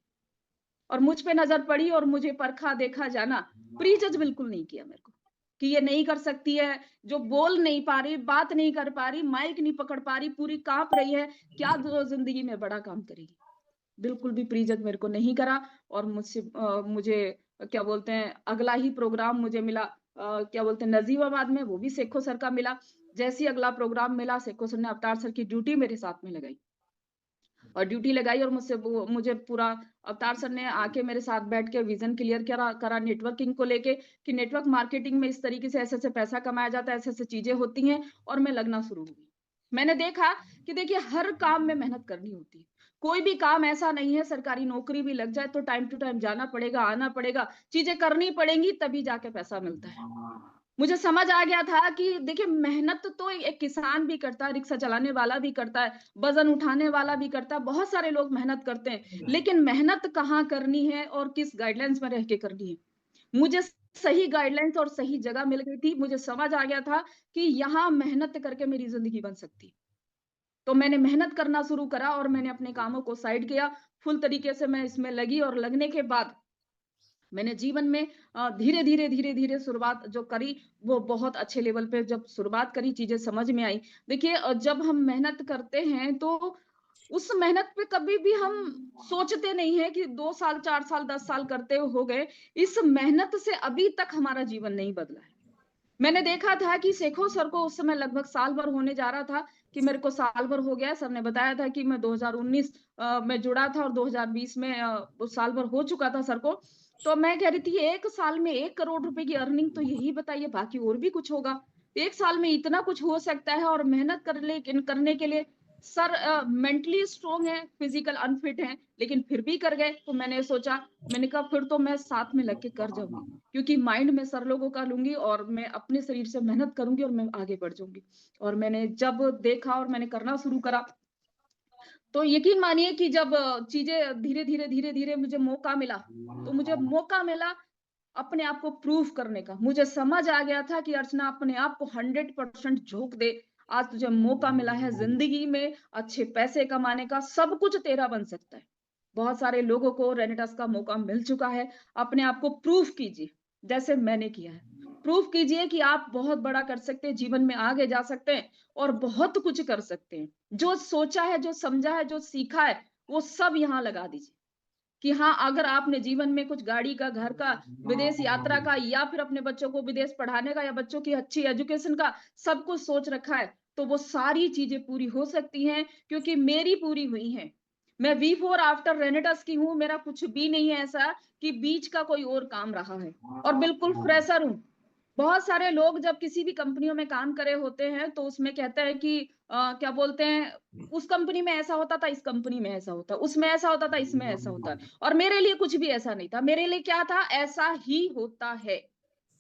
और मुझ पे नज़र पड़ी और मुझे परखा, देखा जाना, प्री-जज बिल्कुल नहीं किया मेरे को, कि ये नहीं कर सकती है, जो बोल नहीं पा रही, बात नहीं कर पा रही, माइक नहीं पकड़ पा रही, पूरी काँप रही है, क्या ज़ ज़िंदगी में बड़ा काम करेगी। बिल्कुल भी प्री-जज मेरे को नहीं करा और मुझे क्या बोलते हैं, अगला ही प्रोग्राम मुझे मिला क्या बोलते हैं, नज़ीमाबाद में, वो भी सेखो सर का मिला। जैसे ही अगला प्रोग्राम मिला, सेखो सर ने अवतार सर की ड्यूटी मेरे साथ में लगाई। और ड्यूटी लगाई और मुझे पूरा अवतार सर ने आके मेरे साथ बैठ के विज़न क्लियर करा करा नेटवर्किंग को लेके कि नेटवर्क मार्केटिंग में इस तरीके से ऐसे-ऐसे पैसा कमाया जाता है, ऐसे-ऐसे चीज़ें होती हैं और मैं लगना शुरू हो गई। मैंने देखा कि देखिए हर काम में मेहनत करनी होती है। कोई भी काम ऐसा नहीं है सरकारी नौकरी भी लग जाए तो टाइम टू टाइम जाना पड़ेगा, आना पड़ेगा, चीज़ें करनी पड़ेंगी तभी जाके पैसा मिलता है। मुझे समझ आ गया था कि देखिए मेहनत तो एक किसान भी करता है, रिक्शा चलाने वाला भी करता है, वज़न उठाने वाला भी करता है, बहुत सारे लोग मेहनत करते हैं। लेकिन मेहनत कहाँ करनी है और किस गाइडलाइंस में रह के करनी है। मुझे सही गाइडलाइंस और सही जगह मिल गई थी। मुझे समझ आ गया था कि यहाँ मेहनत करके मेरी ज़िंदगी बन सकती है। तो मैंने मेहनत करना शुरू करा और मैंने अपने कामों को साइड किया। फुल तरीके से मैं इसमें लगी और लगने के बाद मैंने जीवन में धीरे-धीरे शुरुआत जो करी, वो बहुत अच्छे लेवल पे जब शुरुआत करी, चीज़ें समझ में आई। देखिए जब हम मेहनत करते हैं, तो उस मेहनत पे कभी भी हम सोचते नहीं हैं कि 2 साल, 4 साल, 10 साल करते हो गए। इस मेहनत से अभी तक हमारा जीवन नहीं बदला है। मैंने देखा था कि शेखो सर को उस समय लगभग साल भर होने जा रहा था कि मेरे को साल भर हो गया है। सर ने बताया था कि मैं 2019 में जुड़ा था और 2020 में वो साल भर हो चुका था सर को। तो मैं कह रही थी 1 साल में 1 करोड़ रुपए की अर्निंग तो यही बताइए, बाकी और भी कुछ होगा। 1 साल में इतना कुछ हो सकता है और मेहनत करने के लिए सर मेंटली स्ट्रांग है, फिजिकल अनफिट है, लेकिन फिर भी कर गए। तो मैंने सोचा, मैंने कहा फिर तो मैं साथ में लग के कर जाऊंगी, क्योंकि माइंड में सर लोगों का लूंगी और मैं अपने शरीर से मेहनत करूंगी और मैं आगे बढ़ जाऊंगी। और मैंने जब देखा और मैंने करना शुरू करा, तो यकीन मानिए कि जब चीजें धीरे धीरे धीरे धीरे मुझे मौका मिला, तो मुझे मौका मिला अपने आप को प्रूव करने का। मुझे समझ आ गया था कि अर्चना अपने आप को 100% झोंक दे। आज तुझे मौका मिला है जिंदगी में अच्छे पैसे कमाने का, सब कुछ तेरा बन सकता है। बहुत सारे लोगों को रेनेटस का मौका मिल चुका है। अपने आप को प्रूफ कीजिए, जैसे मैंने किया है। प्रूफ कीजिए कि आप बहुत बड़ा कर सकते हैं, जीवन में आगे जा सकते हैं और बहुत कुछ कर सकते हैं। जो सोचा है, जो समझा है, जो सीखा है, वो सब यहाँ लगा दीजिए। कि हाँ, अगर आपने जीवन में कुछ गाड़ी का, घर का, विदेश यात्रा का, या फिर अपने बच्चों को विदेश पढ़ाने का, या बच्चों की अच्छी एजुकेशन का सब कुछ सोच रखा है, तो वो सारी चीजें पूरी हो सकती हैं, क्योंकि मेरी पूरी हुई हैं। मैं V4 आफ्टर रेनेटस की हूँ। मेरा कुछ भी नहीं है ऐसा कि बीच का कोई और काम रहा है, और बिल्कुल फ्रेशर हूँ। बहुत सारे लोग जब किसी भी कंपनियों में काम करे होते हैं, तो उसमें कहते हैं कि क्या बोलते हैं, उस कंपनी में ऐसा होता था, इस कंपनी में ऐसा होता, उसमें ऐसा होता था, इसमें ऐसा होता है। और मेरे लिए कुछ भी ऐसा नहीं था। मेरे लिए क्या था, ऐसा ही होता है।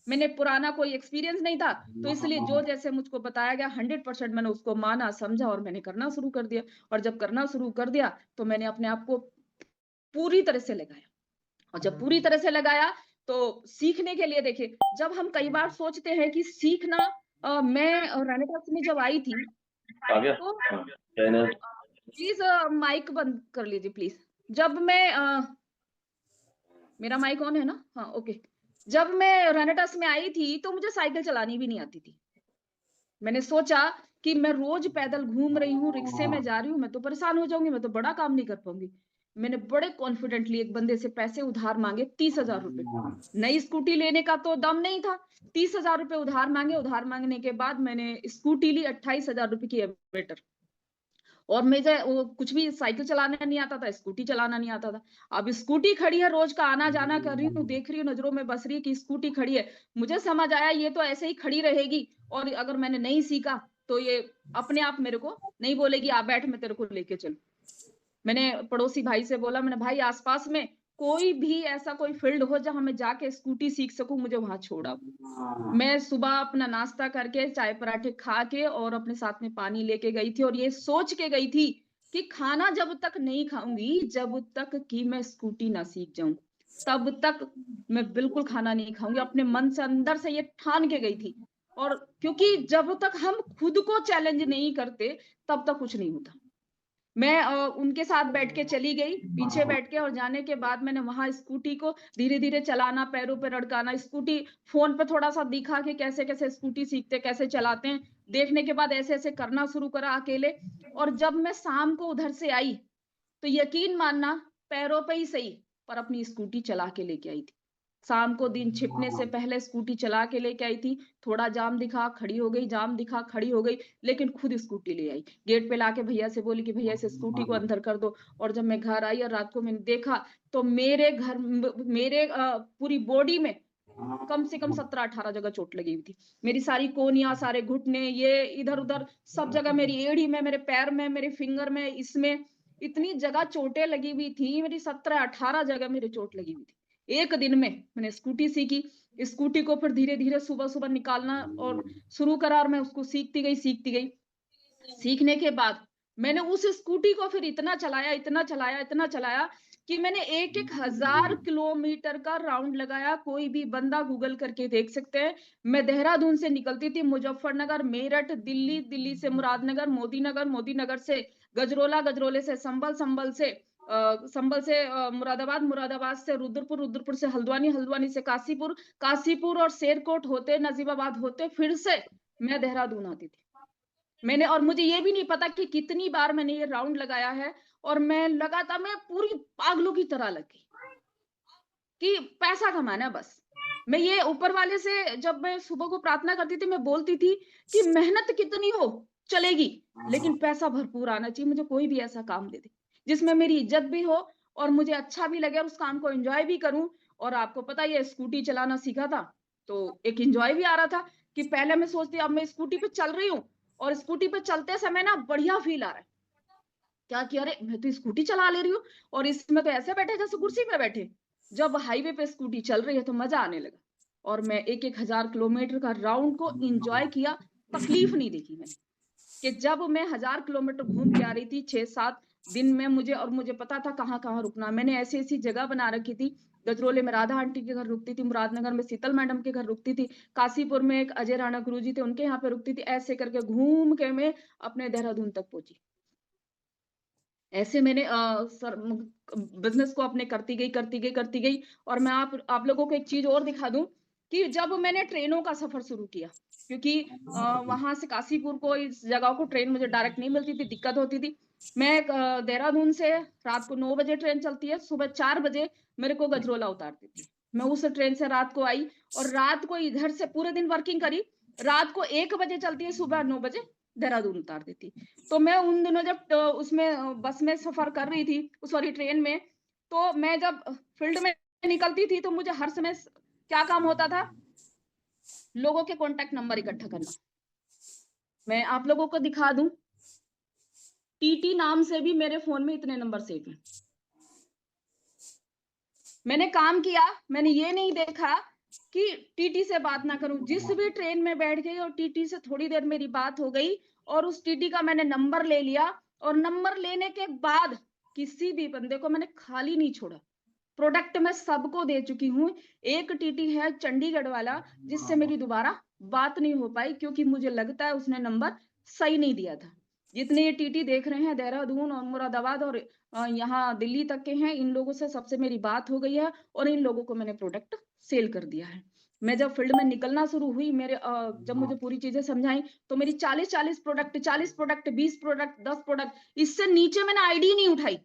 मैंने पुराना कोई एक्सपीरियंस नहीं था, तो इसलिए जो जैसे मुझको बताया गया 100% मैंने उसको माना, समझा और मैंने करना शुरू कर दिया। और जब करना शुरू कर दिया, तो मैंने अपने आप को पूरी तरह से लगाया। और जब पूरी तरह से लगाया, तो सीखने के लिए देखिए, जब हम कई बार सोचते हैं कि सीखना, मैं रेनेसास में जब आई थी, आ गया। तो हाँ, चाइना। प्लीज माइक बंद कर लीजिए प्लीज। जब मैं मेरा माइक ऑन है ना? हाँ, ओके। जब मैं रेनेटास में आई थी, तो मुझे साइकिल चलानी भी नहीं आती थी। मैंने सोचा कि मैं रोज पैदल घूम रही हूँ, रिक्शे में जा रही हूँ, मैं तो परेशान हो जाऊंगी, मैं तो बड़ा काम नहीं कर पाऊंगी। मैंने बड़े कॉन्फिडेंटली एक बंदे से पैसे उधार मांगे, 30,000 रुपए। नई स्कूटी लेने का तो दम नहीं था। 30,000 रुपए उधार मांगे। उधार मांगने के बाद मैंने स्कूटी ली, 28,000 रुपए की एवेटर। और मुझे वो कुछ भी साइकिल चलाना नहीं आता था, स्कूटी चलाना नहीं आता था। अब स्कूटी खड़ी है, रोज का आना जाना कर रही हूँ, देख रही हूँ, नजरों में बस रही है कि स्कूटी खड़ी है। मुझे समझ आया ये तो ऐसे ही खड़ी रहेगी, और अगर मैंने नहीं सीखा, तो ये अपने आप मेरे को नहीं बोलेगी आ बैठ, मैं तेरे को लेके चलूं। मैंने पड़ोसी भाई से बोला, मैंने भाई आसपास में कोई भी ऐसा कोई फील्ड हो जहां मैं जाके स्कूटी सीख सकूं, मुझे वहां छोड़ा। मैं सुबह अपना नाश्ता करके, चाय पराठे खा के और अपने साथ में पानी लेके गई थी, और ये सोच के गई थी कि खाना जब तक नहीं खाऊंगी, जब तक कि मैं स्कूटी ना सीख जाऊं, तब तक मैं बिल्कुल खाना नहीं खाऊंगी। अपने मन से, अंदर से ये ठान के गई थी। और क्योंकि जब तक हम खुद को चैलेंज नहीं करते, तब तक कुछ नहीं होता। मैं उनके साथ बैठ के चली गई, पीछे बैठ के, और जाने के बाद मैंने वहां स्कूटी को धीरे धीरे चलाना, पैरों पे रड़काना, स्कूटी फोन पे थोड़ा सा दिखा के कैसे कैसे स्कूटी सीखते, कैसे चलाते हैं, देखने के बाद ऐसे ऐसे करना शुरू करा अकेले। और जब मैं शाम को उधर से आई, तो यकीन मानना, पैरों पे ही सही, पर अपनी स्कूटी चला के लेके आई थी। शाम को दिन छिपने से पहले स्कूटी चला के लेके आई थी। थोड़ा जाम दिखा, खड़ी हो गई, जाम दिखा, खड़ी हो गई, लेकिन खुद स्कूटी ले आई। गेट पे लाके भैया से बोली कि भैया इस स्कूटी को अंदर कर दो। और जब मैं घर आई और रात को मैंने देखा, तो मेरे पूरी बॉडी में कम से कम 17-18 जगह चोट लगी हुई थी। मेरी सारी कोहनियां, सारे घुटने, ये इधर उधर सब जगह, मेरी एड़ी में, मेरे पैर में, मेरे फिंगर में, इसमें इतनी जगह चोटें लगी हुई थी। मेरी 17-18 जगह मेरी चोट लगी हुई थी। एक दिन में मैंने स्कूटी सीखी। स्कूटी को फिर धीरे धीरे सुबह सुबह निकालना और शुरू करा, और मैं उसको सीखती गई, सीखती गई। सीखने के बाद मैंने उस स्कूटी को फिर इतना चलाया, इतना चलाया, इतना चलाया, कि मैंने 1,000 किलोमीटर का राउंड लगाया। कोई भी बंदा गूगल करके देख सकते हैं। मैं देहरादून से निकलती थी, मुजफ्फरनगर, मेरठ, दिल्ली, दिल्ली से मुरादनगर, मोदीनगर, मोदीनगर से गजरोला, गजरोले से संभल, संभल से संभल से मुरादाबाद, मुरादाबाद से रुद्रपुर, रुद्रपुर से हल्द्वानी, हल्द्वानी से काशीपुर, काशीपुर और शेरकोट होते, नजीबाबाद होते, फिर से मैं देहरादून आती थी। मैंने, और मुझे ये भी नहीं पता कि कितनी बार मैंने ये राउंड लगाया है। और मैं लगातार, मैं पूरी पागलों की तरह लगी कि पैसा कमाना है बस। मैं ये ऊपर वाले से, जब मैं सुबह को प्रार्थना करती थी, मैं बोलती थी कि मेहनत कितनी हो चलेगी, लेकिन पैसा भरपूर आना चाहिए। मुझे कोई भी ऐसा काम दे दे जिसमें मेरी इज्जत भी हो, और मुझे अच्छा भी लगे, और उस काम को एंजॉय भी करूं। और आपको पता है, ये स्कूटी चलाना सीखा था, तो एक एंजॉय भी आ रहा था। कि पहले मैं सोचती, अब मैं स्कूटी पे चल रही हूँ, और स्कूटी पे चलते समय ना बढ़िया फील आ रहा है। क्या किया, अरे मैं तो स्कूटी चला ले रही हूँ और इसमें तो ऐसे बैठे जैसे कुर्सी में बैठे। जब हाईवे पे स्कूटी चल रही है तो मजा आने लगा और मैं 1-1 हजार किलोमीटर का राउंड को एंजॉय किया। तकलीफ नहीं देखी मैंने कि जब मैं 1000 किलोमीटर घूम के आ रही थी 6-7 दिन में, मुझे पता था कहाँ कहाँ रुकना। मैंने ऐसी ऐसी जगह बना रखी थी। गजरोले में राधा आंटी के घर रुकती थी, मुरादनगर में शीतल मैडम के घर रुकती थी, काशीपुर में एक अजय राणा गुरु जी थे उनके यहाँ पे रुकती थी। ऐसे करके घूम के मैं अपने देहरादून तक पहुंची। ऐसे मैंने बिजनेस को अपने करती गई। और मैं आप लोगों को एक चीज और दिखा दूं कि जब मैंने ट्रेनों का सफर शुरू किया, क्योंकि वहां से काशीपुर को इस जगह को ट्रेन मुझे डायरेक्ट नहीं मिलती थी, दिक्कत होती थी। मैं देहरादून से रात को 9 बजे ट्रेन चलती है, सुबह 4 बजे मेरे को गजरोला उतारती थी। मैं उस ट्रेन से रात को आई और रात को इधर से पूरे दिन वर्किंग करी। रात को 1 बजे चलती है, सुबह 9 बजे देहरादून उतार देती। तो मैं उन दिनों जब उसमें बस में सफर कर रही थी, सॉरी ट्रेन में, तो मैं जब फील्ड में निकलती थी तो मुझे हर समय क्या काम होता था, लोगों के कॉन्टेक्ट नंबर इकट्ठा करना। मैं आप लोगों को दिखा दूं, टीटी नाम से भी मेरे फोन में इतने नंबर सेव हैं। मैंने काम किया, मैंने ये नहीं देखा कि टीटी से बात ना करूं। जिस भी ट्रेन में बैठ गई और टीटी से थोड़ी देर मेरी बात हो गई और उस टीटी का मैंने नंबर ले लिया, और नंबर लेने के बाद किसी भी बंदे को मैंने खाली नहीं छोड़ा। प्रोडक्ट मैं सबको दे चुकी हूँ। एक टीटी है चंडीगढ़ वाला जिससे मेरी दोबारा बात नहीं हो पाई, क्योंकि मुझे लगता है उसने नंबर सही नहीं दिया था। जितने ये टीटी देख रहे हैं देहरादून और मुरादाबाद और यहाँ दिल्ली तक के हैं, इन लोगों से सबसे मेरी बात हो गई है और इन लोगों को मैंने प्रोडक्ट सेल कर दिया है। मैं जब फील्ड में निकलना शुरू हुई, जब मुझे पूरी चीजें समझाई, तो मेरी 40-40 प्रोडक्ट, 40 प्रोडक्ट, 20 प्रोडक्ट, 10 प्रोडक्ट, इससे नीचे मैंने आईडी नहीं उठाई।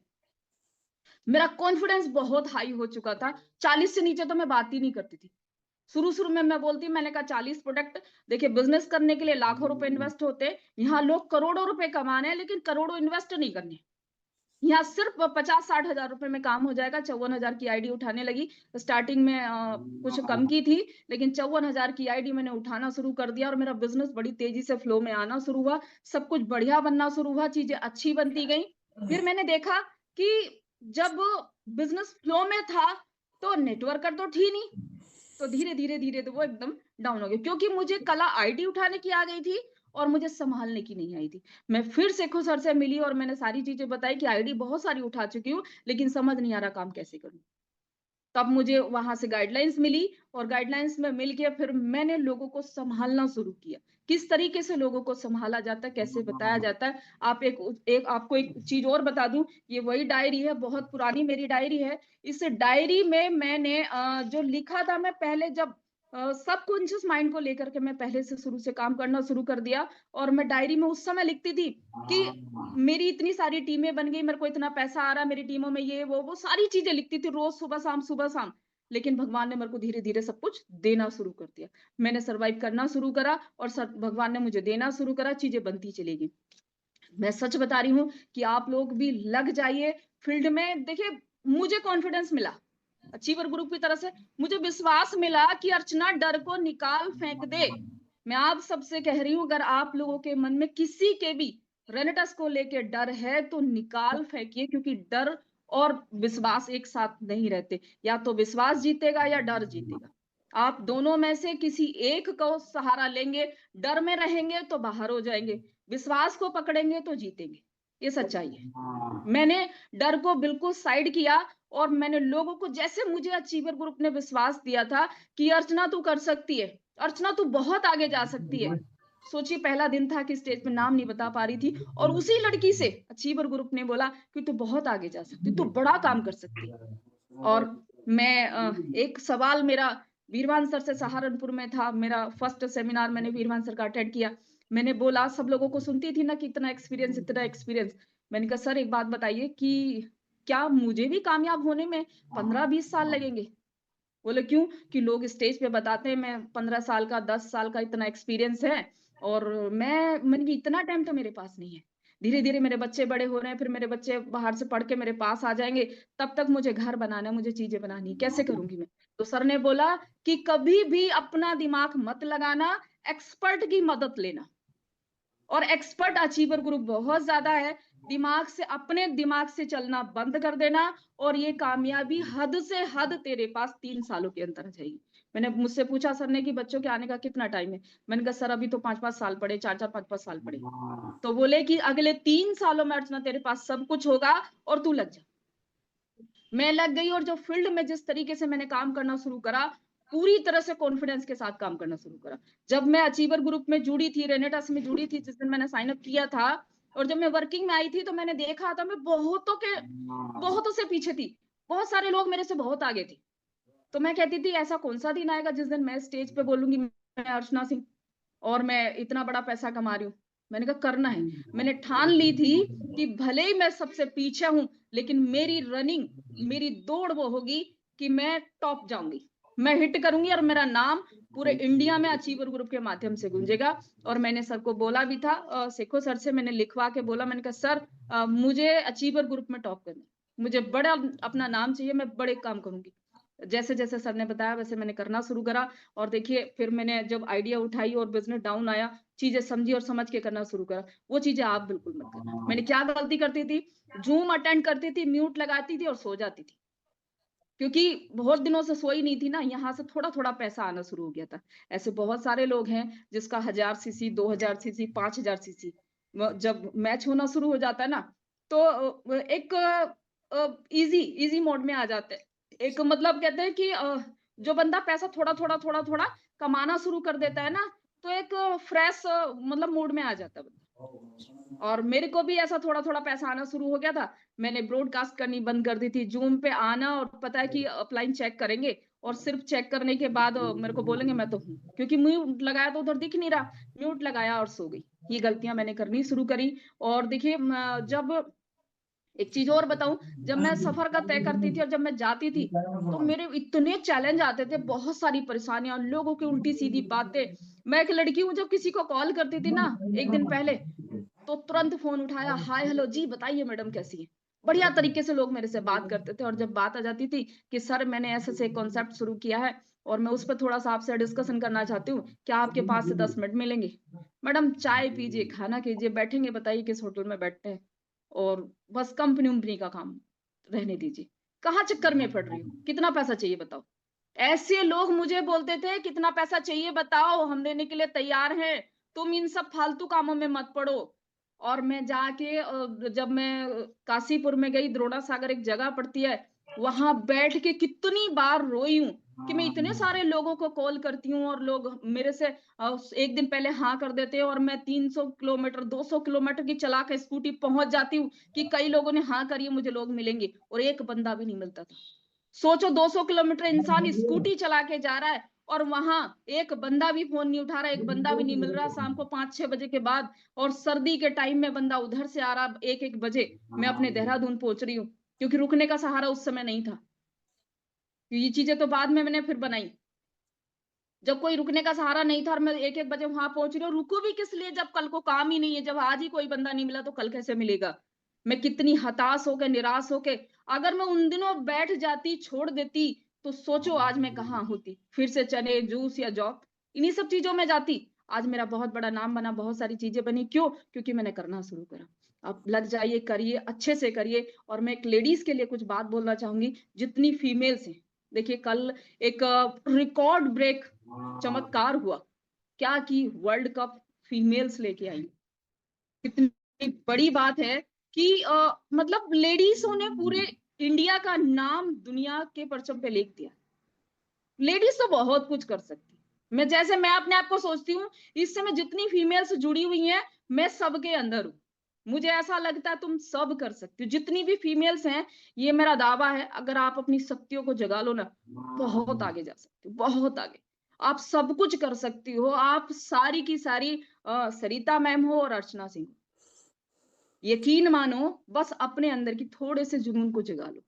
मेरा कॉन्फिडेंस बहुत हाई हो चुका था। 40 से नीचे तो मैं बात ही नहीं करती थी। शुरू शुरू में मैं बोलती, मैंने कहा 40 प्रोडक्ट। देखिए, बिजनेस करने के लिए लाखों रुपए इन्वेस्ट होते हैं, यहाँ लोग करोड़ों रुपए कमाने हैं लेकिन करोड़ों इन्वेस्ट नहीं करने। यहाँ सिर्फ 50-60 हजार रुपए में काम हो जाएगा। 54 हजार की आईडी उठाने लगी। स्टार्टिंग में कुछ कम की थी, लेकिन 54 हजार की आईडी मैंने उठाना शुरू कर दिया और मेरा बिजनेस बड़ी तेजी से फ्लो में आना शुरू हुआ। सब कुछ बढ़िया बनना शुरू हुआ, चीजें अच्छी बनती गई। फिर मैंने देखा कि जब बिजनेस फ्लो में था तो नेटवर्कर तो थी नहीं, तो धीरे धीरे तो वो एकदम डाउन हो गया, क्योंकि मुझे कला आईडी उठाने की आ गई थी और मुझे संभालने की नहीं आई थी। मैं फिर से खुद सर से मिली और मैंने सारी चीजें बताई कि आईडी बहुत सारी उठा चुकी हूँ लेकिन समझ नहीं आ रहा काम कैसे करूं। तब मुझे वहां से गाइडलाइंस मिली और गाइडलाइंस में मिल के फिर मैंने लोगों को संभालना शुरू किया। किस तरीके से लोगों को संभाला जाता है, कैसे बताया जाता है। आप एक आपको एक चीज और बता दूं, ये वही डायरी है, बहुत पुरानी मेरी डायरी है। इस डायरी में मैंने जो लिखा था, मैं पहले जब सबकॉन्शियस माइंड को लेकर के मैं पहले से शुरू से काम करना शुरू कर दिया। और मैं डायरी में उस समय लिखती थी कि मेरी इतनी सारी टीमें बन गई, मेरे को इतना पैसा आ रहा, मेरी टीमों में ये वो सारी चीजें लिखती थी रोज सुबह शाम सुबह शाम। लेकिन भगवान ने मेरे को धीरे धीरे सब कुछ देना शुरू कर दिया। मैंने सरवाइव करना शुरू करा और भगवान ने मुझे देना शुरू करा, चीजें बनती चली गई। मैं सच बता रही हूँ कि आप लोग भी लग जाइए फील्ड में। देखिए, मुझे कॉन्फिडेंस मिला अचीवर ग्रुप की तरफ से, मुझे विश्वास मिला कि अर्चना डर को निकाल फेंक दे। मैं आप सबसे कह रही हूं, अगर आप लोगों के मन में किसी के भी रेनेटस को लेके डर है तो निकाल फेंकिए, क्योंकि डर और विश्वास एक साथ नहीं रहते। या तो विश्वास जीतेगा या डर जीतेगा। आप दोनों में से किसी एक को सहारा लेंगे। डर में रहेंगे तो बाहर हो जाएंगे, विश्वास को पकड़ेंगे तो जीतेंगे। ये सच्चाई है। मैंने डर को बिल्कुल साइड किया और मैंने लोगों को, जैसे मुझे अचीवर ग्रुप ने विश्वास दिया था कि अर्चना तू कर सकती है, अर्चना तू बहुत आगे जा सकती है। सोचिए, पहला दिन था कि स्टेज पे नाम नहीं बता पा रही थी और उसी लड़की से अचीवर ग्रुप ने बोला कि तू बहुत आगे जा सकती, तू बड़ा काम कर सकती है। और मैं एक सवाल मेरा वीरवान सर से, सहारनपुर में था मेरा फर्स्ट सेमिनार, मैंने वीरवान सर का अटेंड किया। मैंने बोला, सब लोगों को सुनती थी ना कि इतना एक्सपीरियंस इतना एक्सपीरियंस। मैंने कहा सर एक बात बताइए कि क्या मुझे भी कामयाब होने में 15-20 साल लगेंगे? बोले क्यों? कि लोग स्टेज पे बताते हैं मैं 15 साल का, 10 साल का इतना एक्सपीरियंस है। और मैंने कहा इतना टाइम तो मेरे पास नहीं है। धीरे धीरे मेरे बच्चे बड़े हो रहे हैं, फिर मेरे बच्चे बाहर से पढ़ के मेरे पास आ जाएंगे, तब तक मुझे घर बनाना है, मुझे चीजें बनानी, कैसे करूंगी मैं? तो सर ने बोला कि कभी भी अपना दिमाग मत लगाना, एक्सपर्ट की मदद लेना। और एक्सपर्ट अचीवर ग्रुप बहुत ज्यादा है। अपने दिमाग से चलना बंद कर देना, और ये कामयाबी हद से हद तेरे पास 3 सालों के अंदर आ जाएगी। मैंने मुझसे पूछा सर ने कि बच्चों के आने का कितना टाइम है, मैंने कहा सर अभी तो 5-5 साल पड़े, 4-4 5-5 साल पड़े। तो बोले कि अगले 3 सालों में अर्चना तेरे पास सब कुछ होगा और तू लग जा। मैं लग गई, और जो फील्ड में जिस तरीके से मैंने काम करना शुरू करा, पूरी तरह से कॉन्फिडेंस के साथ काम करना शुरू करा। जब मैं अचीवर ग्रुप में जुड़ी थी, रेनेटास में जुड़ी थी, जिस दिन मैंने साइन अप किया था, और जब मैं वर्किंग में आई थी, तो मैंने देखा था मैं बहुतों से पीछे थी। बहुत सारे लोग मेरे से बहुत आगे थे। तो मैं कहती थी ऐसा कौन सा दिन आएगा जिस दिन मैं स्टेज पे बोलूंगी मैं अर्चना सिंह और मैं इतना बड़ा पैसा कमा रही हूँ। मैंने कहा करना है। मैंने ठान ली थी कि भले ही मैं सबसे पीछे हूं, लेकिन मेरी रनिंग, मेरी दौड़ वो होगी कि मैं टॉप जाऊंगी, मैं हिट करूंगी, और मेरा नाम पूरे इंडिया में अचीवर ग्रुप के माध्यम से गूंजेगा। और मैंने सर को बोला भी था, सेखो सर से मैंने लिखवा के बोला, मैंने कहा सर मुझे अचीवर ग्रुप में टॉप करना, मुझे बड़ा अपना नाम चाहिए, मैं बड़े काम करूंगी। जैसे जैसे सर ने बताया वैसे मैंने करना शुरू करा। और देखिए फिर मैंने जब आइडिया उठाई और बिजनेस डाउन आया, चीजें समझी और समझ के करना शुरू करा। वो चीजें आप बिल्कुल मत करना। मैंने क्या गलती करती थी, जूम अटेंड करती थी, म्यूट लगाती थी और सो जाती थी, क्योंकि बहुत दिनों से सोई नहीं थी ना, यहाँ से थोड़ा थोड़ा पैसा आना शुरू हो गया था। ऐसे बहुत सारे लोग हैं जिसका 1000 सीसी, 2000 सीसी, 5000 सीसी जब मैच होना शुरू हो जाता है ना, तो एक इजी इजी मोड में आ जाते हैं। एक मतलब कहते हैं कि जो बंदा पैसा थोड़ा थोड़ा कमाना शुरू कर देता है ना, तो एक फ्रेश मतलब मूड में आ जाता है बंदा। और मेरे को भी ऐसा थोड़ा थोड़ा पैसा आना शुरू हो गया था। मैंने ब्रॉडकास्ट करनी बंद कर दी थी, जूम पे आना और पता है कि अपलाइन चेक करेंगे, और सिर्फ चेक करने के बाद मेरे को बोलेंगे मैं तो हूँ, क्योंकि म्यूट लगाया तो उधर दिख नहीं रहा, म्यूट लगाया और सो गई। ये गलतियां मैंने करनी शुरू करी। और देखिए जब एक चीज और बताऊं, जब मैं सफर का तय करती थी और जब मैं जाती थी, तो मेरे इतने चैलेंज आते थे, बहुत सारी परेशानियां, लोगों की उल्टी सीधी बातें। मैं एक लड़की हूं, जब किसी को कॉल करती थी ना एक दिन पहले, तो तुरंत फोन उठाया, हाय हेलो जी बताइए मैडम कैसी है। बढ़िया तरीके से लोग मेरे से बात करते थे। और जब बात आ जाती थी कि सर मैंने ऐसे से कॉन्सेप्ट शुरू किया है और मैं उस पर थोड़ा सा आपसे डिस्कशन करना चाहती हूँ, क्या आपके पास से 10 मिनट मिलेंगे? मैडम चाय पीजिए, खाना कीजिए, बैठेंगे, बताइए किस होटल में बैठते हैं, और बस कंपनी उम्पनी का काम रहने दीजिए, कहाँ चक्कर में पड़ रही हो, कितना पैसा चाहिए बताओ। ऐसे लोग मुझे बोलते थे कितना पैसा चाहिए बताओ, हम देने के लिए तैयार हैं, तुम इन सब फालतू कामों में मत पड़ो। और मैं जाके जब मैं काशीपुर में गई, द्रोणा सागर एक जगह पड़ती है, वहां बैठ के कितनी बार रोई हूं कि मैं इतने सारे लोगों को कॉल करती हूँ और लोग मेरे से एक दिन पहले हाँ कर देते हैं, और मैं 300 किलोमीटर 200 किलोमीटर की चला के स्कूटी पहुंच जाती हूँ कि कई लोगों ने हाँ करी है, मुझे लोग मिलेंगे, और एक बंदा भी नहीं मिलता था। सोचो 200 किलोमीटर इंसान स्कूटी चला के जा रहा है, और वहां एक बंदा भी फोन नहीं उठा रहा, एक बंदा भी नहीं मिल रहा शाम को 5-6 बजे के बाद। और सर्दी के टाइम में बंदा उधर से आ रहा 1-1 बजे, मैं अपने देहरादून पहुंच रही हूँ, क्योंकि रुकने का सहारा उस समय नहीं था। ये चीजें तो बाद में मैंने फिर बनाई, जब कोई रुकने का सहारा नहीं था और मैं 1-1 बजे वहां पहुंच रही हूँ। रुकू भी किस लिए जब कल को काम ही नहीं है, जब आज ही कोई बंदा नहीं मिला तो कल कैसे मिलेगा। मैं कितनी हताश होके, निराश होके, अगर मैं उन दिनों बैठ जाती, छोड़ देती, तो सोचो आज मैं कहाँ होती, फिर से चने जूस या जॉब, इन्हीं सब चीजों में जाती। आज मेरा बहुत बड़ा नाम बना, बहुत सारी चीजें बनी, क्यों? क्योंकि मैंने करना शुरू करा। अब लग जाइए, करिए, अच्छे से करिए। और मैं एक लेडीज के लिए कुछ बात बोलना चाहूंगी, जितनी फीमेल्स हैं, देखिए कल एक रिकॉर्ड ब्रेक चमत्कार हुआ, क्या की वर्ल्ड कप फीमेल्स लेके आई। कितनी बड़ी बात है कि मतलब लेडीजों ने पूरे इंडिया का नाम दुनिया के परचम पे लिख दिया। लेडीज तो बहुत कुछ कर सकती है। मैं अपने आप को सोचती हूँ, इस समय जितनी फीमेल्स जुड़ी हुई हैं, मैं सबके अंदर हूँ। मुझे ऐसा लगता है तुम सब कर सकती हो, जितनी भी फीमेल्स हैं। ये मेरा दावा है, अगर आप अपनी शक्तियों को जगा लो ना, बहुत आगे जा सकती हो, बहुत आगे। आप सब कुछ कर सकती हो, आप सारी की सारी सरिता मैम हो और अर्चना सिंह हो। यकीन मानो, बस अपने अंदर की थोड़े से जुनून को जगा लो,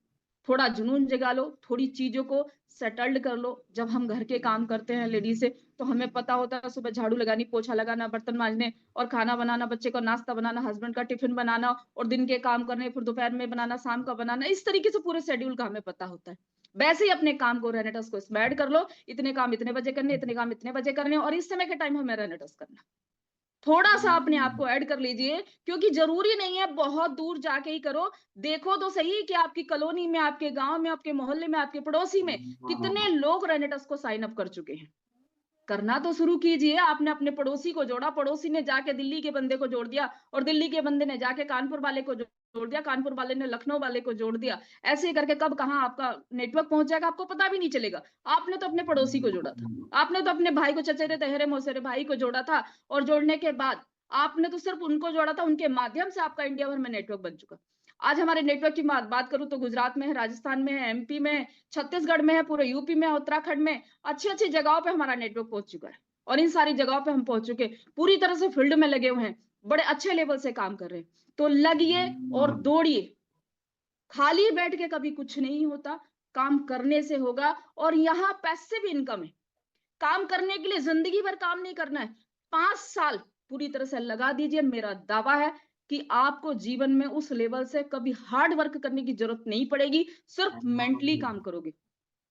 थोड़ा जुनून जगा लो, थोड़ी चीजों को सेटल्ड कर लो। जब हम घर के काम करते हैं लेडीज से, तो हमें पता होता है सुबह झाड़ू लगानी, पोछा लगाना, बर्तन मांजने, और खाना बनाना, बच्चे को नाश्ता बनाना, हस्बैंड का टिफिन बनाना, और दिन के काम करने, फिर दोपहर में बनाना, शाम का बनाना, इस तरीके से पूरे शेड्यूल का हमें पता होता है। वैसे ही अपने काम को, रेनेटस को स्मैड कर लो, इतने काम इतने बजे करने, इतने काम इतने बजे करने, और इस समय के टाइम हमें रेनेटस करना। थोड़ा सा अपने आप को ऐड कर लीजिए, क्योंकि जरूरी नहीं है बहुत दूर जाके ही करो। देखो तो सही कि आपकी कॉलोनी में, आपके गांव में, आपके मोहल्ले में, आपके पड़ोसी में कितने लोग रेनेटस को साइन अप कर चुके हैं। करना तो शुरू कीजिए। आपने अपने पड़ोसी को जोड़ा, पड़ोसी ने जाके दिल्ली के बंदे को जोड़ दिया, और दिल्ली के बंदे ने जाके कानपुर वाले को जोड़ दिया, कानपुर वाले ने लखनऊ वाले को जोड़ दिया। ऐसे करके कब कहाँ आपका नेटवर्क पहुंच जाएगा आपको पता भी नहीं चलेगा। आपने तो अपने पड़ोसी को जोड़ा था, आपने तो अपने भाई को, चचेरे तहेरे मौसेरे भाई को जोड़ा था, और जोड़ने के बाद आपने तो सिर्फ उनको जोड़ा था, उनके माध्यम से आपका इंडिया भर में नेटवर्क बन चुका। आज हमारे नेटवर्क की बात करूं तो गुजरात में है, राजस्थान में है, एमपी में है, छत्तीसगढ़ में है, पूरे यूपी में है, उत्तराखंड में, अच्छी अच्छी जगहों पे हमारा नेटवर्क पहुंच चुका है। और इन सारी जगहों पे हम पहुंच चुके, पूरी तरह से फील्ड में लगे हुए हैं, बड़े अच्छे लेवल से काम कर रहे हैं। तो लगिए और दौड़िए, खाली बैठ के कभी कुछ नहीं होता, काम करने से होगा। और यहाँ पैसिव इनकम है, काम करने के लिए जिंदगी भर काम नहीं करना है, 5 साल पूरी तरह से लगा दीजिए। मेरा दावा है कि आपको जीवन में उस लेवल से कभी हार्ड वर्क करने की जरूरत नहीं पड़ेगी, सिर्फ मेंटली काम करोगे।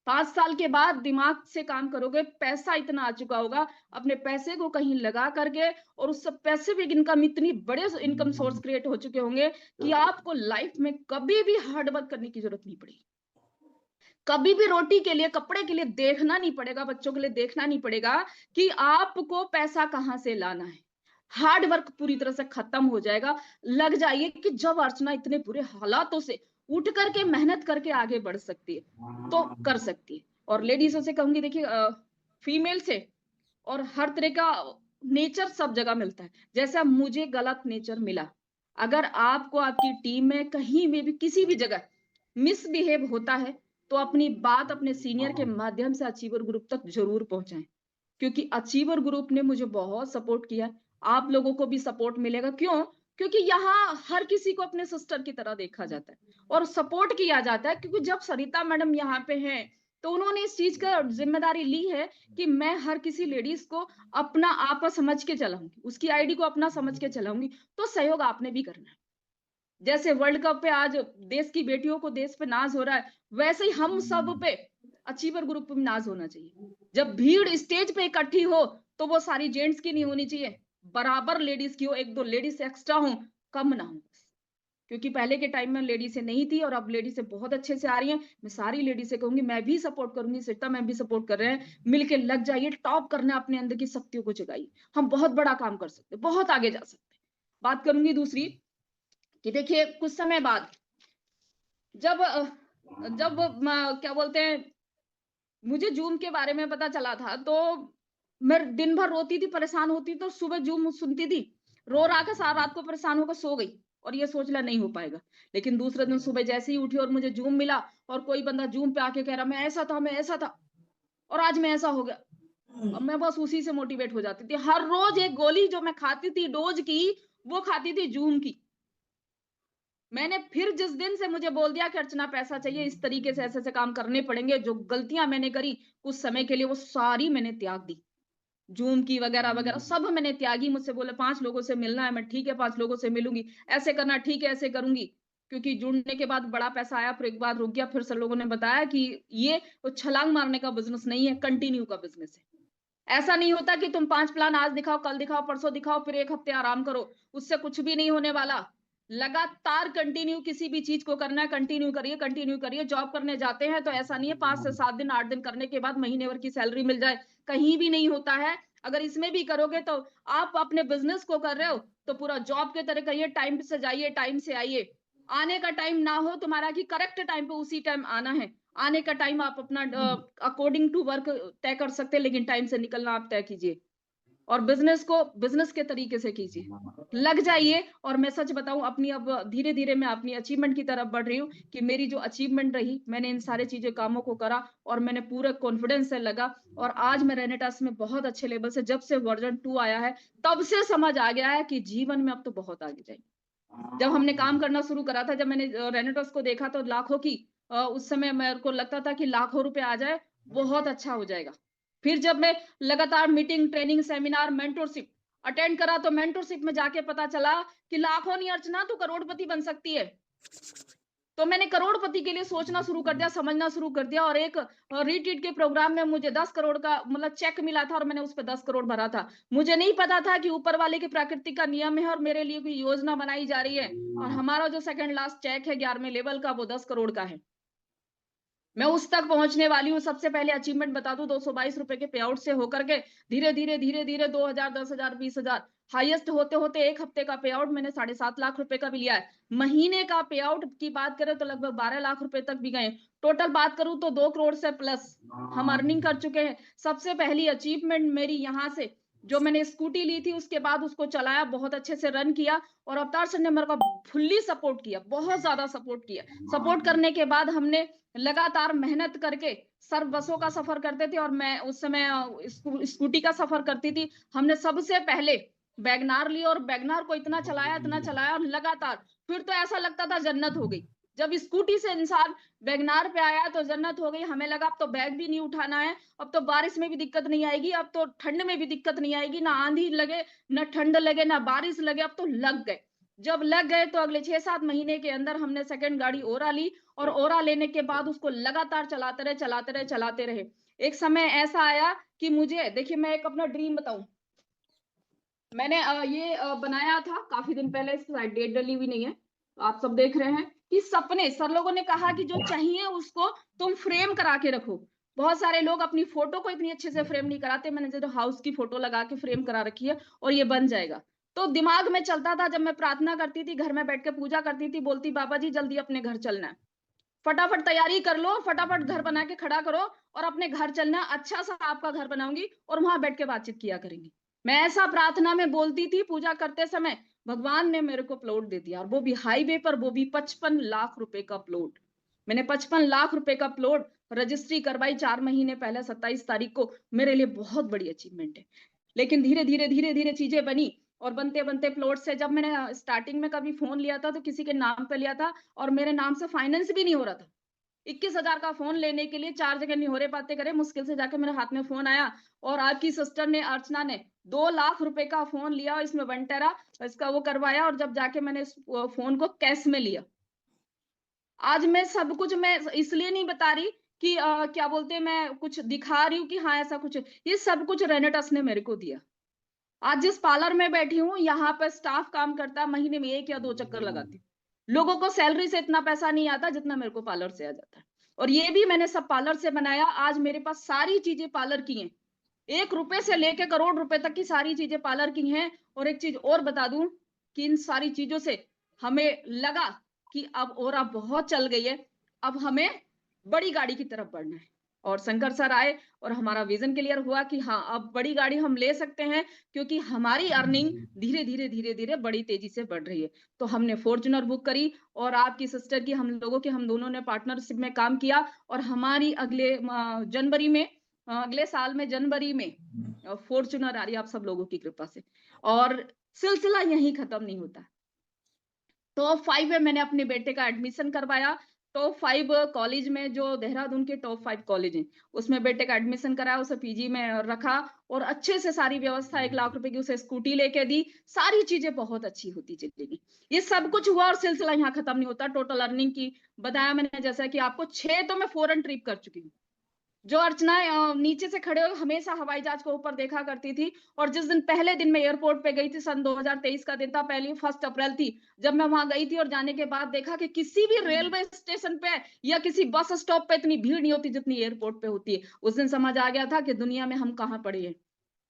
5 साल के बाद दिमाग से काम करोगे, पैसा इतना आ चुका होगा, अपने पैसे को कहीं लगा करके, और उस पैसिव इनकम, इतनी बड़े इनकम सोर्स क्रिएट हो चुके होंगे कि आपको लाइफ में कभी भी हार्ड वर्क करने की जरूरत नहीं पड़ेगी। कभी भी रोटी के लिए, कपड़े के लिए देखना नहीं पड़ेगा, बच्चों के लिए देखना नहीं पड़ेगा कि आपको पैसा कहां से लाना है। हार्ड वर्क पूरी तरह से खत्म हो जाएगा। लग जाइए कि जब अर्चना इतने बुरे हालातों से उठ करके मेहनत करके आगे बढ़ सकती है तो कर सकती है। और लेडीजों से कहूंगी, देखिए फीमेल से और हर तरह का नेचर सब जगह मिलता है। जैसा मुझे गलत नेचर मिला, अगर आपको आपकी टीम में कहीं में भी किसी भी जगह मिसबिहेव होता है तो अपनी बात अपने सीनियर के माध्यम से अचीवर ग्रुप तक जरूर पहुंचाएं, क्योंकि अचीवर ग्रुप ने मुझे बहुत सपोर्ट किया। आप लोगों को भी सपोर्ट मिलेगा। क्यों? क्योंकि यहाँ हर किसी को अपने सिस्टर की तरह देखा जाता है और सपोर्ट किया जाता है। क्योंकि जब सरिता मैडम यहाँ पे हैं तो उन्होंने इस चीज का जिम्मेदारी ली है कि मैं हर किसी लेडीज को अपना आपा समझ के चलाऊंगी, उसकी आईडी को अपना समझ के चलाऊंगी। तो सहयोग आपने भी करना है। जैसे वर्ल्ड कप पे आज देश की बेटियों को देश पे नाज हो रहा है, वैसे ही हम सब पे अचीवर ग्रुप पे नाज होना चाहिए। जब भीड़ स्टेज पे इकट्ठी हो तो वो सारी जेंट्स की नहीं होनी चाहिए, बराबर लेडीज की हो, एक दो लेडीज एक्स्ट्रा हो, कम ना हो। क्योंकि पहले के टाइम में लेडीज से नहीं थी और अब लेडीज से बहुत अच्छे से आ रही हैं। मैं सारी लेडीज से कहूंगी, मैं भी सपोर्ट करूंगी, सीता मैम भी सपोर्ट कर रहे हैं, मिलके लग जाइए, टॉप करना, अपने अंदर की शक्तियों को जगाइए। हम बहुत बड़ा काम कर सकते हैं, बहुत आगे जा सकते हैं। बात करूंगी दूसरी कि देखिए कुछ समय बाद जब जब क्या बोलते हैं, मुझे जूम के बारे में पता चला था तो मैं दिन भर रोती थी, परेशान होती, तो सुबह जूम सुनती थी, रो रहा था, सारा रात को परेशान होकर सो गई और ये सोच लिया नहीं हो पाएगा। लेकिन दूसरे दिन सुबह जैसे ही उठी और मुझे जूम मिला और कोई बंदा जूम पे आके कह रहा मैं ऐसा था, मैं ऐसा था, और आज मैं ऐसा हो गया, और मैं बस उसी से मोटिवेट हो जाती थी। हर रोज एक गोली जो मैं खाती थी डोज की, वो खाती थी जूम की। मैंने फिर जिस दिन से मुझे बोल दिया कि अर्चना पैसा चाहिए, इस तरीके से ऐसे ऐसे काम करने पड़ेंगे, जो गलतियां मैंने करी कुछ समय के लिए वो सारी मैंने त्याग दी। जूम की वगैरह वगैरह सब मैंने त्यागी। मुझसे बोले 5 लोगों से मिलना है, मैं ठीक है 5 लोगों से मिलूंगी, ऐसे करना ठीक है ऐसे करूंगी। क्योंकि जुड़ने के बाद बड़ा पैसा आया, फिर एक बार रुक गया, फिर सब लोगों ने बताया कि ये वो छलांग मारने का बिजनेस नहीं है, कंटिन्यू का बिजनेस है। ऐसा नहीं होता कि तुम 5 प्लान आज दिखाओ, कल दिखाओ, परसों दिखाओ, फिर एक हफ्ते आराम करो, उससे कुछ भी नहीं होने वाला। लगातार कंटिन्यू किसी भी चीज को करना है, कंटिन्यू करिए, कंटिन्यू करिए। जॉब करने जाते हैं तो ऐसा नहीं है 5 से 7 दिन 8 दिन करने के बाद महीने भर की सैलरी मिल जाए, कहीं भी नहीं होता है। अगर इसमें भी करोगे तो आप अपने बिजनेस को कर रहे हो तो पूरा जॉब के तरह करिए, टाइम से जाइए, टाइम से आइए। आने का टाइम ना हो तुम्हारा कि करेक्ट टाइम पे उसी टाइम आना है, आने का टाइम आप अपना अकॉर्डिंग टू वर्क तय कर सकते हैं, लेकिन टाइम से निकलना आप तय कीजिए। और बिजनेस को बिजनेस के तरीके से कीजिए, लग जाइए। और मैं सच बताऊं, अपनी अब धीरे धीरे मैं अपनी अचीवमेंट की तरफ बढ़ रही हूँ कि मेरी जो अचीवमेंट रही, मैंने इन सारे चीजें कामों को करा और मैंने पूरे कॉन्फिडेंस से लगा। और आज मैं रेनेटास में बहुत अच्छे लेवल से, जब से वर्जन 2 आया है तब से समझ आ गया है कि जीवन में अब तो बहुत आगे जाएंगे। जब हमने काम करना शुरू करा था, जब मैंने रेनेटोस को देखा तो लाखों की उस समय मेरे को लगता था कि लाखों रुपए आ जाए बहुत अच्छा हो जाएगा। फिर जब मैं लगातार meeting, training, seminar, mentorship attend करा तो मेंटोरशिप में जाके पता चला कि लाखों नहीं अर्चना, तू करोड़पति बन सकती है। तो मैंने करोड़पति के लिए सोचना शुरू कर दिया, समझना शुरू कर दिया, और एक रीट्रीट के प्रोग्राम में मुझे 10 करोड़ का मतलब चेक मिला था और मैंने उस पे 10 करोड़ भरा था। मुझे नहीं पता था कि ऊपर वाले के प्रकृति का नियम है और मेरे लिए कोई योजना बनाई जा रही है, और हमारा जो सेकंड लास्ट चेक है 11वें लेवल का, वो 10 करोड़ का है। मैं उस तक पहुंचने वाली हूँ। सबसे पहले अचीवमेंट बता दूं, 222 रुपए के पे आउट से होकर के धीरे धीरे धीरे धीरे 2000, 10,000, 20,000, हाईएस्ट होते होते एक हफ्ते का पे आउट मैंने 7.5 लाख रुपए का भी लिया है। महीने का पे आउट की बात करें तो लगभग 12 लाख रुपए तक भी गए। टोटल बात करूं तो 2 करोड़ से प्लस हम अर्निंग कर चुके हैं। सबसे पहली अचीवमेंट मेरी यहाँ से, जो मैंने स्कूटी ली थी उसके बाद उसको चलाया, बहुत अच्छे से रन किया, और अवतार सर ने मेरे को फुल्ली सपोर्ट किया, बहुत ज्यादा सपोर्ट किया। सपोर्ट करने के बाद हमने लगातार मेहनत करके, सर बसों का सफर करते थे और मैं उस समय स्कूटी का सफर करती थी। हमने सबसे पहले वैगनार ली और वैगनार को इतना चलाया और लगातार, फिर तो ऐसा लगता था जन्नत हो गई। जब स्कूटी से इंसान वैगनार पे आया तो जन्नत हो गई। हमें लगा अब तो बैग भी नहीं उठाना है, अब तो बारिश में भी दिक्कत नहीं आएगी, अब तो ठंड में भी दिक्कत नहीं आएगी, ना आंधी लगे, ना ठंड लगे, ना बारिश लगे, अब तो लग गए। जब लग गए तो अगले 6-7 महीने के अंदर हमने सेकंड गाड़ी ओरा ली, और ओरा लेने के बाद उसको लगातार चलाते रहे। एक समय ऐसा आया कि मुझे, देखिए मैं एक अपना ड्रीम बताऊं, मैंने ये बनाया था काफी दिन पहले, इसकी शायद डेट डली हुई नहीं है, आप सब देख रहे हैं कि सपने, सर लोगों ने कहा कि जो चाहिए उसको तुम फ्रेम करा के रखो। बहुत सारे लोग अपनी फोटो को इतनी अच्छे से फ्रेम नहीं कराते, मैंने जो हाउस की फोटो लगा के फ्रेम करा रखी है और ये बन जाएगा। तो दिमाग में चलता था, जब मैं प्रार्थना करती थी, घर में बैठ के पूजा करती थी, बोलती बाबा जी जल्दी अपने घर चलना है, फटाफट तैयारी कर लो, फटाफट घर बना के खड़ा करो और अपने घर चलना, अच्छा सा आपका घर बनाऊंगी और वहां बैठ के बातचीत किया करेंगे। मैं ऐसा प्रार्थना में बोलती थी पूजा करते समय। भगवान ने मेरे को प्लॉट दे दिया, और वो भी हाईवे पर, वो भी 55 लाख रुपए का प्लॉट। मैंने 55 लाख रुपए का प्लॉट रजिस्ट्री करवाई 4 महीने पहले, 27 तारीख को। मेरे लिए बहुत बड़ी अचीवमेंट है। लेकिन धीरे धीरे चीजें बनी, और बनते बनते प्लॉट से, जब मैंने स्टार्टिंग में कभी फोन लिया था तो किसी के नाम पे लिया था, और मेरे नाम से फाइनेंस भी नहीं हो रहा था। 21,000 का फोन लेने के लिए 4 जगह नहीं हो रहे बातें करे, मुश्किल से जाके मेरे हाथ में फोन आया, और आपकी सिस्टर ने, अर्चना ने 2 लाख रुपए का फोन लिया, और इसमें 1 टेरा इसका वो करवाया, और जब जाके मैंने इस फोन को कैश में लिया। आज मैं सब कुछ, मैं इसलिए नहीं बता रही कि क्या बोलते हैं, मैं कुछ दिखा रही हूँ कि हाँ ऐसा कुछ है। ये सब कुछ रेनेटस ने मेरे को दिया। आज जिस पार्लर में बैठी हूँ, यहाँ पर स्टाफ काम करता है, महीने में 1 या 2 चक्कर लगाती हूँ। लोगों को सैलरी से इतना पैसा नहीं आता जितना मेरे को पार्लर से आ जाता है, और ये भी मैंने सब पार्लर से बनाया। आज मेरे पास सारी चीजें पार्लर की हैं, 1 रुपए से लेके करोड़ रुपए तक की सारी चीजें पार्लर की हैं। और एक चीज और बता दूं कि इन सारी चीजों से हमें लगा कि अब बहुत चल गई है, अब हमें बड़ी गाड़ी की तरफ बढ़ना है। और शंकर सर आए और हमारा विजन क्लियर हुआ कि हाँ अब बड़ी गाड़ी हम ले सकते हैं, क्योंकि हमारी अर्निंग धीरे धीरे बड़ी तेजी से बढ़ रही है। तो हमने फॉर्च्यूनर बुक करी, और आपकी सिस्टर की, हम लोगों की, हम दोनों ने पार्टनरशिप में काम किया, और हमारी अगले साल में जनवरी में फॉर्च्यूनर आ रही है, आप सब लोगों की कृपा से। और सिलसिला यहीं खत्म नहीं होता। टॉप 5 में मैंने अपने बेटे का एडमिशन करवाया। टॉप 5 कॉलेज में, जो देहरादून के टॉप 5 कॉलेज हैं, उसमें बेटे का एडमिशन कराया, उसे पीजी में रखा, और अच्छे से सारी व्यवस्था, 1 लाख रुपए की उसे स्कूटी लेके दी। सारी चीजें बहुत अच्छी होती चली गई। ये सब कुछ हुआ और सिलसिला यहाँ खत्म नहीं होता। टोटल अर्निंग की बताया मैंने, जैसा कि आपको 6 तो मैं फॉरेन ट्रिप कर चुकी हूँ। जो अर्चना नीचे से खड़े हो हमेशा हवाई जहाज को ऊपर देखा करती थी, और जिस दिन, पहले दिन मैं एयरपोर्ट पे गई थी, सन 2023 का दिन था, पहली 1 अप्रैल थी, जब मैं वहां गई थी, और जाने के बाद देखा कि किसी भी रेलवे स्टेशन पे या किसी बस स्टॉप पे इतनी भीड़ नहीं होती जितनी एयरपोर्ट पे होती है। उस दिन समझ आ गया था कि दुनिया में हम कहाँ पड़े हैं।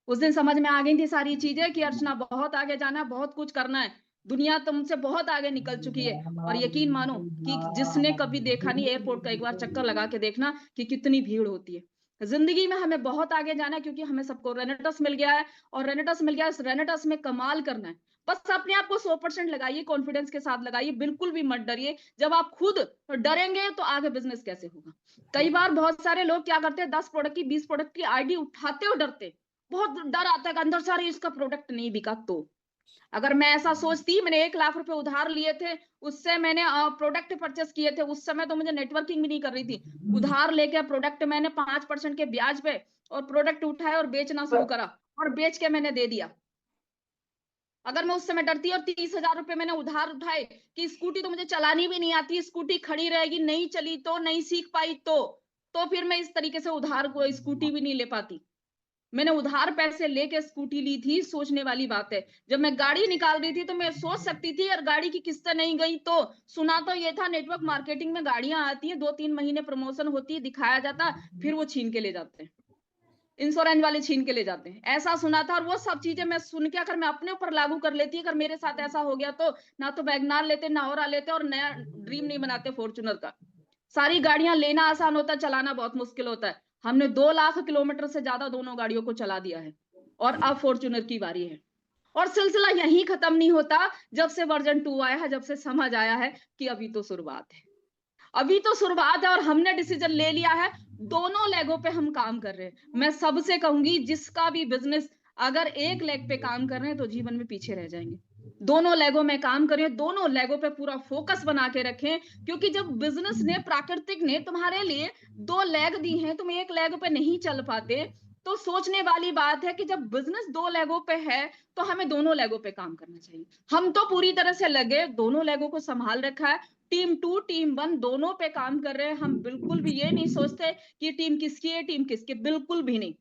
उस दिन समझ में आ गई थी सारी चीजें कि अर्चना बहुत आगे जाना है, बहुत कुछ करना है, दुनिया तुमसे बहुत आगे निकल चुकी है। और यकीन मानो कि जिसने कभी देखा नहीं, एयरपोर्ट का एक बार चक्कर लगा के देखना कि कितनी भीड़ होती है। जिंदगी में हमें बहुत आगे जाना है, क्योंकि हमें सबको रेनेटस मिल गया है, और रेनेटस मिल गया है, इस रेनेटस में कमाल करना है। बस अपने आप को 100% लगाइए, कॉन्फिडेंस के साथ लगाइए, बिल्कुल भी मत डरिए। जब आप खुद डरेंगे तो आगे बिजनेस कैसे होगा। कई बार बहुत सारे लोग क्या करते हैं, 10 प्रोडक्ट की, 20 प्रोडक्ट की आईडी उठाते हो डरते, बहुत डर आता है कि अंदर सारे इसका प्रोडक्ट नहीं बिका। तो अगर मैं ऐसा सोचती, मैंने 1 लाख रुपए उधार लिए थे, उससे मैंने प्रोडक्ट परचेस किए थे, उस समय तो मुझे नेटवर्किंग भी नहीं कर रही थी, उधार लेके प्रोडक्ट मैंने 5% के ब्याज पे, और प्रोडक्ट उठाया और बेचना शुरू करा, और बेच के मैंने दे दिया। अगर मैं उस समय डरती और 30,000 रुपए मैंने उधार उठाए कि स्कूटी तो मुझे चलानी भी नहीं आती, स्कूटी खड़ी रहेगी, नहीं चली तो, नहीं सीख पाई तो फिर मैं इस तरीके से उधार को स्कूटी भी नहीं ले पाती। मैंने उधार पैसे लेके स्कूटी ली थी, सोचने वाली बात है। जब मैं गाड़ी निकाल रही थी तो मैं सोच सकती थी, और गाड़ी की किस्त नहीं गई तो। सुना तो ये था नेटवर्क मार्केटिंग में गाड़ियां आती है, 2-3 महीने प्रमोशन होती है, दिखाया जाता, फिर वो छीन के ले जाते हैं, इंश्योरेंस वाले छीन के ले जाते हैं, ऐसा सुना था। और वो सब चीजें मैं सुन के अगर मैं अपने ऊपर लागू कर लेती, अगर मेरे साथ ऐसा हो गया तो ना तो वैगनार लेते, ना और लेते, और नया ड्रीम नहीं बनाते फॉर्च्यूनर का। सारी गाड़ियां लेना आसान होता है, चलाना बहुत मुश्किल होता है। हमने 2 लाख किलोमीटर से ज्यादा दोनों गाड़ियों को चला दिया है, और अब फॉर्च्यूनर की बारी है। और सिलसिला यहीं खत्म नहीं होता। जब से वर्जन 2 आया है, जब से समझ आया है कि अभी तो शुरुआत है, अभी तो शुरुआत है, और हमने डिसीजन ले लिया है। दोनों लेगों पे हम काम कर रहे हैं। मैं सबसे कहूंगी, जिसका भी बिजनेस, अगर एक लेग पे काम कर रहे हैं तो जीवन में पीछे रह जाएंगे। दोनों लेगों में काम करें, दोनों लेगों पे पूरा फोकस बना के रखें। क्योंकि जब बिजनेस ने, प्राकृतिक ने तुम्हारे लिए 2 लेग दी हैं, तुम एक लेग पे नहीं चल पाते, तो सोचने वाली बात है कि जब बिजनेस 2 लेगों पे है तो हमें दोनों लेगों पे काम करना चाहिए। हम तो पूरी तरह से लगे, दोनों लेगों को संभाल रखा है। टीम 2 टीम 1 दोनों पे काम कर रहे हैं। हम बिल्कुल भी ये नहीं सोचते कि टीम किसकी है, टीम किसकी, बिल्कुल भी नहीं।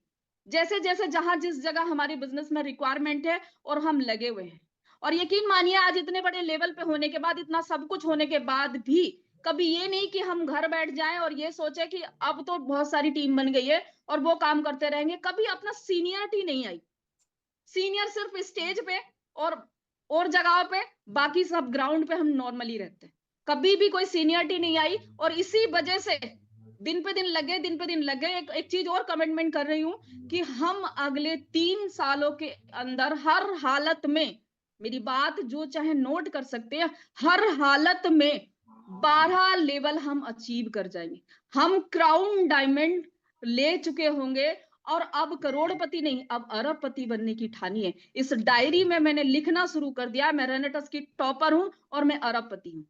जैसे जैसे जहां जिस जगह हमारी बिजनेस में रिक्वायरमेंट है, और हम लगे हुए हैं। और यकीन मानिए, आज इतने बड़े लेवल पे होने के बाद, इतना सब कुछ होने के बाद भी, कभी ये नहीं कि हम घर बैठ जाएं और ये सोचे कि अब तो बहुत सारी टीम बन गई है और वो काम करते रहेंगे। कभी अपना सीनियरिटी नहीं आई। सीनियर सिर्फ स्टेज पे और जगह पे, बाकी सब ग्राउंड पे हम नॉर्मली रहते हैं। कभी भी कोई सीनियरिटी नहीं आई, और इसी वजह से दिन पे दिन लगे, दिन पे दिन लगे। एक चीज और कमिटमेंट कर रही हूं कि हम अगले 3 सालों के अंदर हर हालत में, मेरी बात जो चाहे नोट कर सकते हैं, हर हालत में 12 लेवल हम अचीव कर जाएंगे। हम क्राउन डायमंड ले चुके होंगे, और अब करोड़पति नहीं, अब अरबपति बनने की ठानी है। इस डायरी में मैंने लिखना शुरू कर दिया, मैं रेनेटस की टॉपर हूं और मैं अरबपति हूं।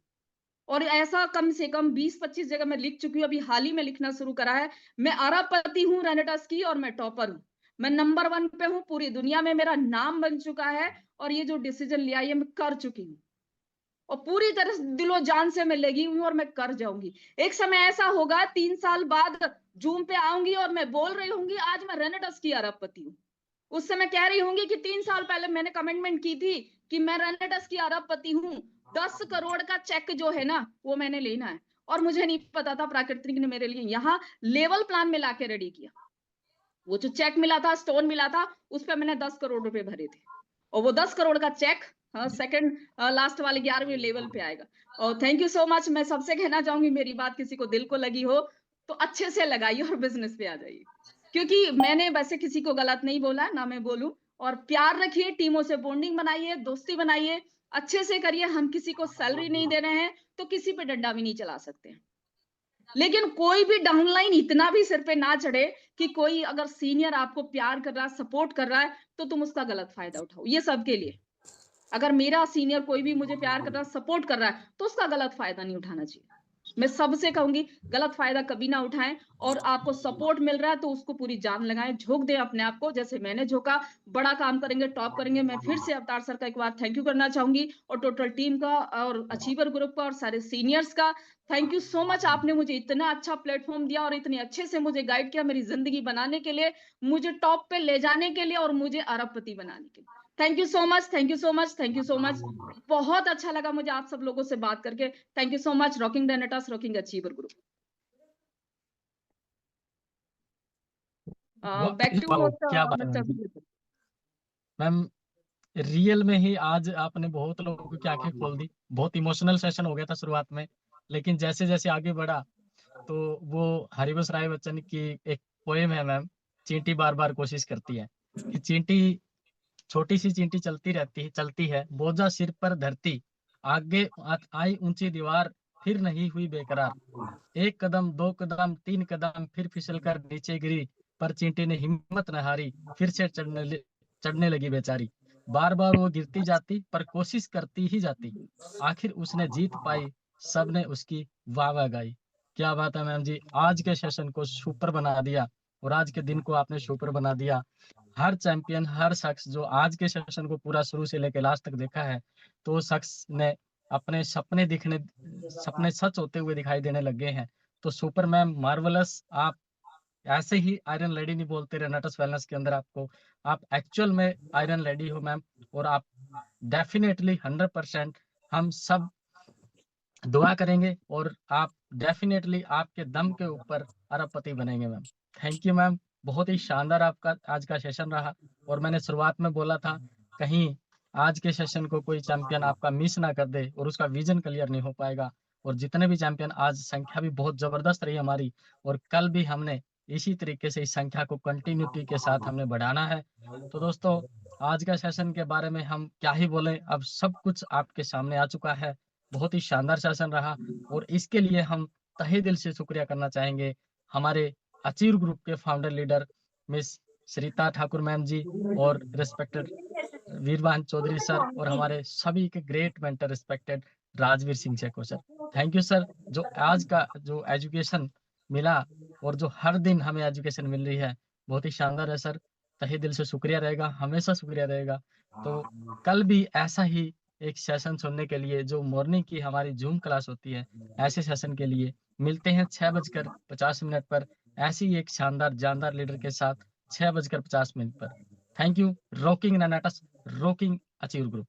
और ऐसा कम से कम 20-25 जगह मैं लिख चुकी हूँ, अभी हाल ही में लिखना शुरू करा है। मैं अरबपति हूँ रेनेटस की, और मैं टॉपर हूँ। मैं नंबर 1 पे हूँ पूरी दुनिया में, मेरा नाम बन चुका है। और ये जो डिसीजन लिया, ये मैं कर चुकी हूँ, और पूरी तरह से दिलो जान से मैं लगी हुई हूँ, और मैं कर जाऊंगी। एक समय ऐसा होगा, 3 साल बाद जूम पे आऊंगी और मैं बोल रही होंगी, आज मैं रेनेटस की अरबपति हूँ। उस समय कह रही होंगी कि 3 साल पहले मैंने कमिटमेंट की थी कि मैं रेनेटस की अरबपति हूँ। 10 करोड़ का चेक जो है ना, वो मैंने लेना है। और मुझे नहीं पता था, प्राकृतिक ने मेरे लिए यहाँ लेवल प्लान में लाके रेडी किया। वो जो चेक मिला था, स्टोन मिला था, उस पर मैंने 10 करोड़ रुपए भरे थे। और वो 10 करोड़ का चेक सेकंड लास्ट वाले 11वें लेवल पे आएगा। और थैंक यू सो मच। मैं सबसे कहना चाहूंगी, मेरी बात किसी को दिल को लगी हो तो अच्छे से लगाइए और बिजनेस पे आ जाइए। क्योंकि मैंने वैसे किसी को गलत नहीं बोला, ना मैं बोलूं। और प्यार रखिए, टीमों से बॉन्डिंग बनाइए, दोस्ती बनाइए, अच्छे से करिए। हम किसी को सैलरी नहीं दे रहे हैं तो किसी पे डंडा भी नहीं चला सकते। लेकिन कोई भी डाउनलाइन इतना भी सिर पे ना चढ़े कि कोई अगर सीनियर आपको प्यार कर रहा है, सपोर्ट कर रहा है, तो तुम उसका गलत फायदा उठाओ। ये सबके लिए, अगर मेरा सीनियर कोई भी मुझे प्यार कर रहा है, सपोर्ट कर रहा है, तो उसका गलत फायदा नहीं उठाना चाहिए। मैं सबसे कहूंगी, गलत फायदा कभी ना उठाएं। और आपको सपोर्ट मिल रहा है तो उसको पूरी जान लगाएं, झोंक दें अपने आप को, जैसे मैंने झोंका। बड़ा काम करेंगे, टॉप करेंगे। मैं फिर से अवतार सर का एक बार थैंक यू करना चाहूंगी, और टोटल टीम का, और अचीवर ग्रुप का, और सारे सीनियर्स का थैंक यू सो मच। आपने मुझे इतना अच्छा प्लेटफॉर्म दिया, और इतने अच्छे से मुझे गाइड किया, मेरी जिंदगी बनाने के लिए, मुझे टॉप पे ले जाने के लिए, और मुझे अरबपति बनाने के लिए। Thank you so much, thank you so much, thank you so much. बहुत अच्छा लगा मुझे आप सब लोगों से बात करके। Thank you so much. Rocking रेनेटस, rocking achiever group. Back to wow, host क्या बात है ma'am mister ji. Sujit. Ma'am, real में ही आज आपने बहुत लोगों की आंखें खोल दी। बहुत इमोशनल सेशन हो गया था शुरुआत में, लेकिन जैसे जैसे आगे बढ़ा तो वो हरिवंश राय बच्चन की एक पोएम है मैम, चींटी बार बार कोशिश करती है कि चींटी, छोटी सी चींटी चलती है बोझा सिर पर धरती, आगे आई ऊंची दीवार, फिर नहीं हुई बेकरार। एक कदम, दो कदम, तीन कदम, फिर फिसल कर नीचे गिरी, पर चींटी ने हिम्मत न हारी, फिर से चढ़ने लगी बेचारी। बार बार वो गिरती जाती पर कोशिश करती ही जाती, आखिर उसने जीत पाई, सबने उसकी वाह वाह गाई। क्या बात है मैम जी, आज के सेशन को सुपर बना दिया, और आज के दिन को आपने सुपर बना दिया। हर चैंपियन, हर शख्स जो आज के सेशन को पूरा शुरू से लेकर लास्ट तक देखा है, तो उस शख्स ने अपने सपने सच होते हुए दिखाई देने लगे हैं। तो सुपर मैम, मार्वलस, आप ऐसे ही आयरन लेडी नहीं बोलते रहे नटस वेलनेस के अंदर आपको, आप एक्चुअल में आयरन लेडी हो मैम। और आप डेफिनेटली 100% हम सब दुआ करेंगे, और आप डेफिनेटली आपके दम के ऊपर अरबपति बनेंगे मैम। थैंक यू मैम, बहुत ही शानदार आपका आज का सेशन रहा। और मैंने शुरुआत में बोला था, कहीं आज के सेशन को कोई चैंपियन आपका मिस ना कर दे और उसका विजन क्लियर नहीं हो पाएगा। और जितने भी चैंपियन, आज संख्या भी बहुत जबरदस्त रही हमारी, और कल भी हमने इसी तरीके से इस संख्या को कंटिन्यूटी के साथ हमने बढ़ाना है। तो दोस्तों, आज का सेशन के बारे में हम क्या ही बोलें, अब सब कुछ आपके सामने आ चुका है। बहुत ही शानदार सेशन रहा, और इसके लिए हम तहे दिल से शुक्रिया करना चाहेंगे हमारे अचीव ग्रुप के founder leader miss Shrita Thakur ma'am ji, और रिस्पेक्टेड वीरवान चौधरी सर, और हमारे सभी के great mentor respected Rajveer Singh Cheko sir. Thank you sir, जो आज का जो एजुकेशन मिला और जो हर दिन हमें एजुकेशन मिल रही है, बहुत ही शानदार है सर। तहे दिल से शुक्रिया रहेगा, हमेशा शुक्रिया रहेगा। तो कल भी ऐसा ही एक सेशन सुनने के लिए, जो मॉर्निंग की हमारी जूम क्लास होती है, ऐसे सेशन के लिए मिलते हैं 6:50 पर, ऐसी एक शानदार जानदार लीडर के साथ 6:50 पर। Thank you. रॉकिंग नानाटस, रॉकिंग अचीव ग्रुप।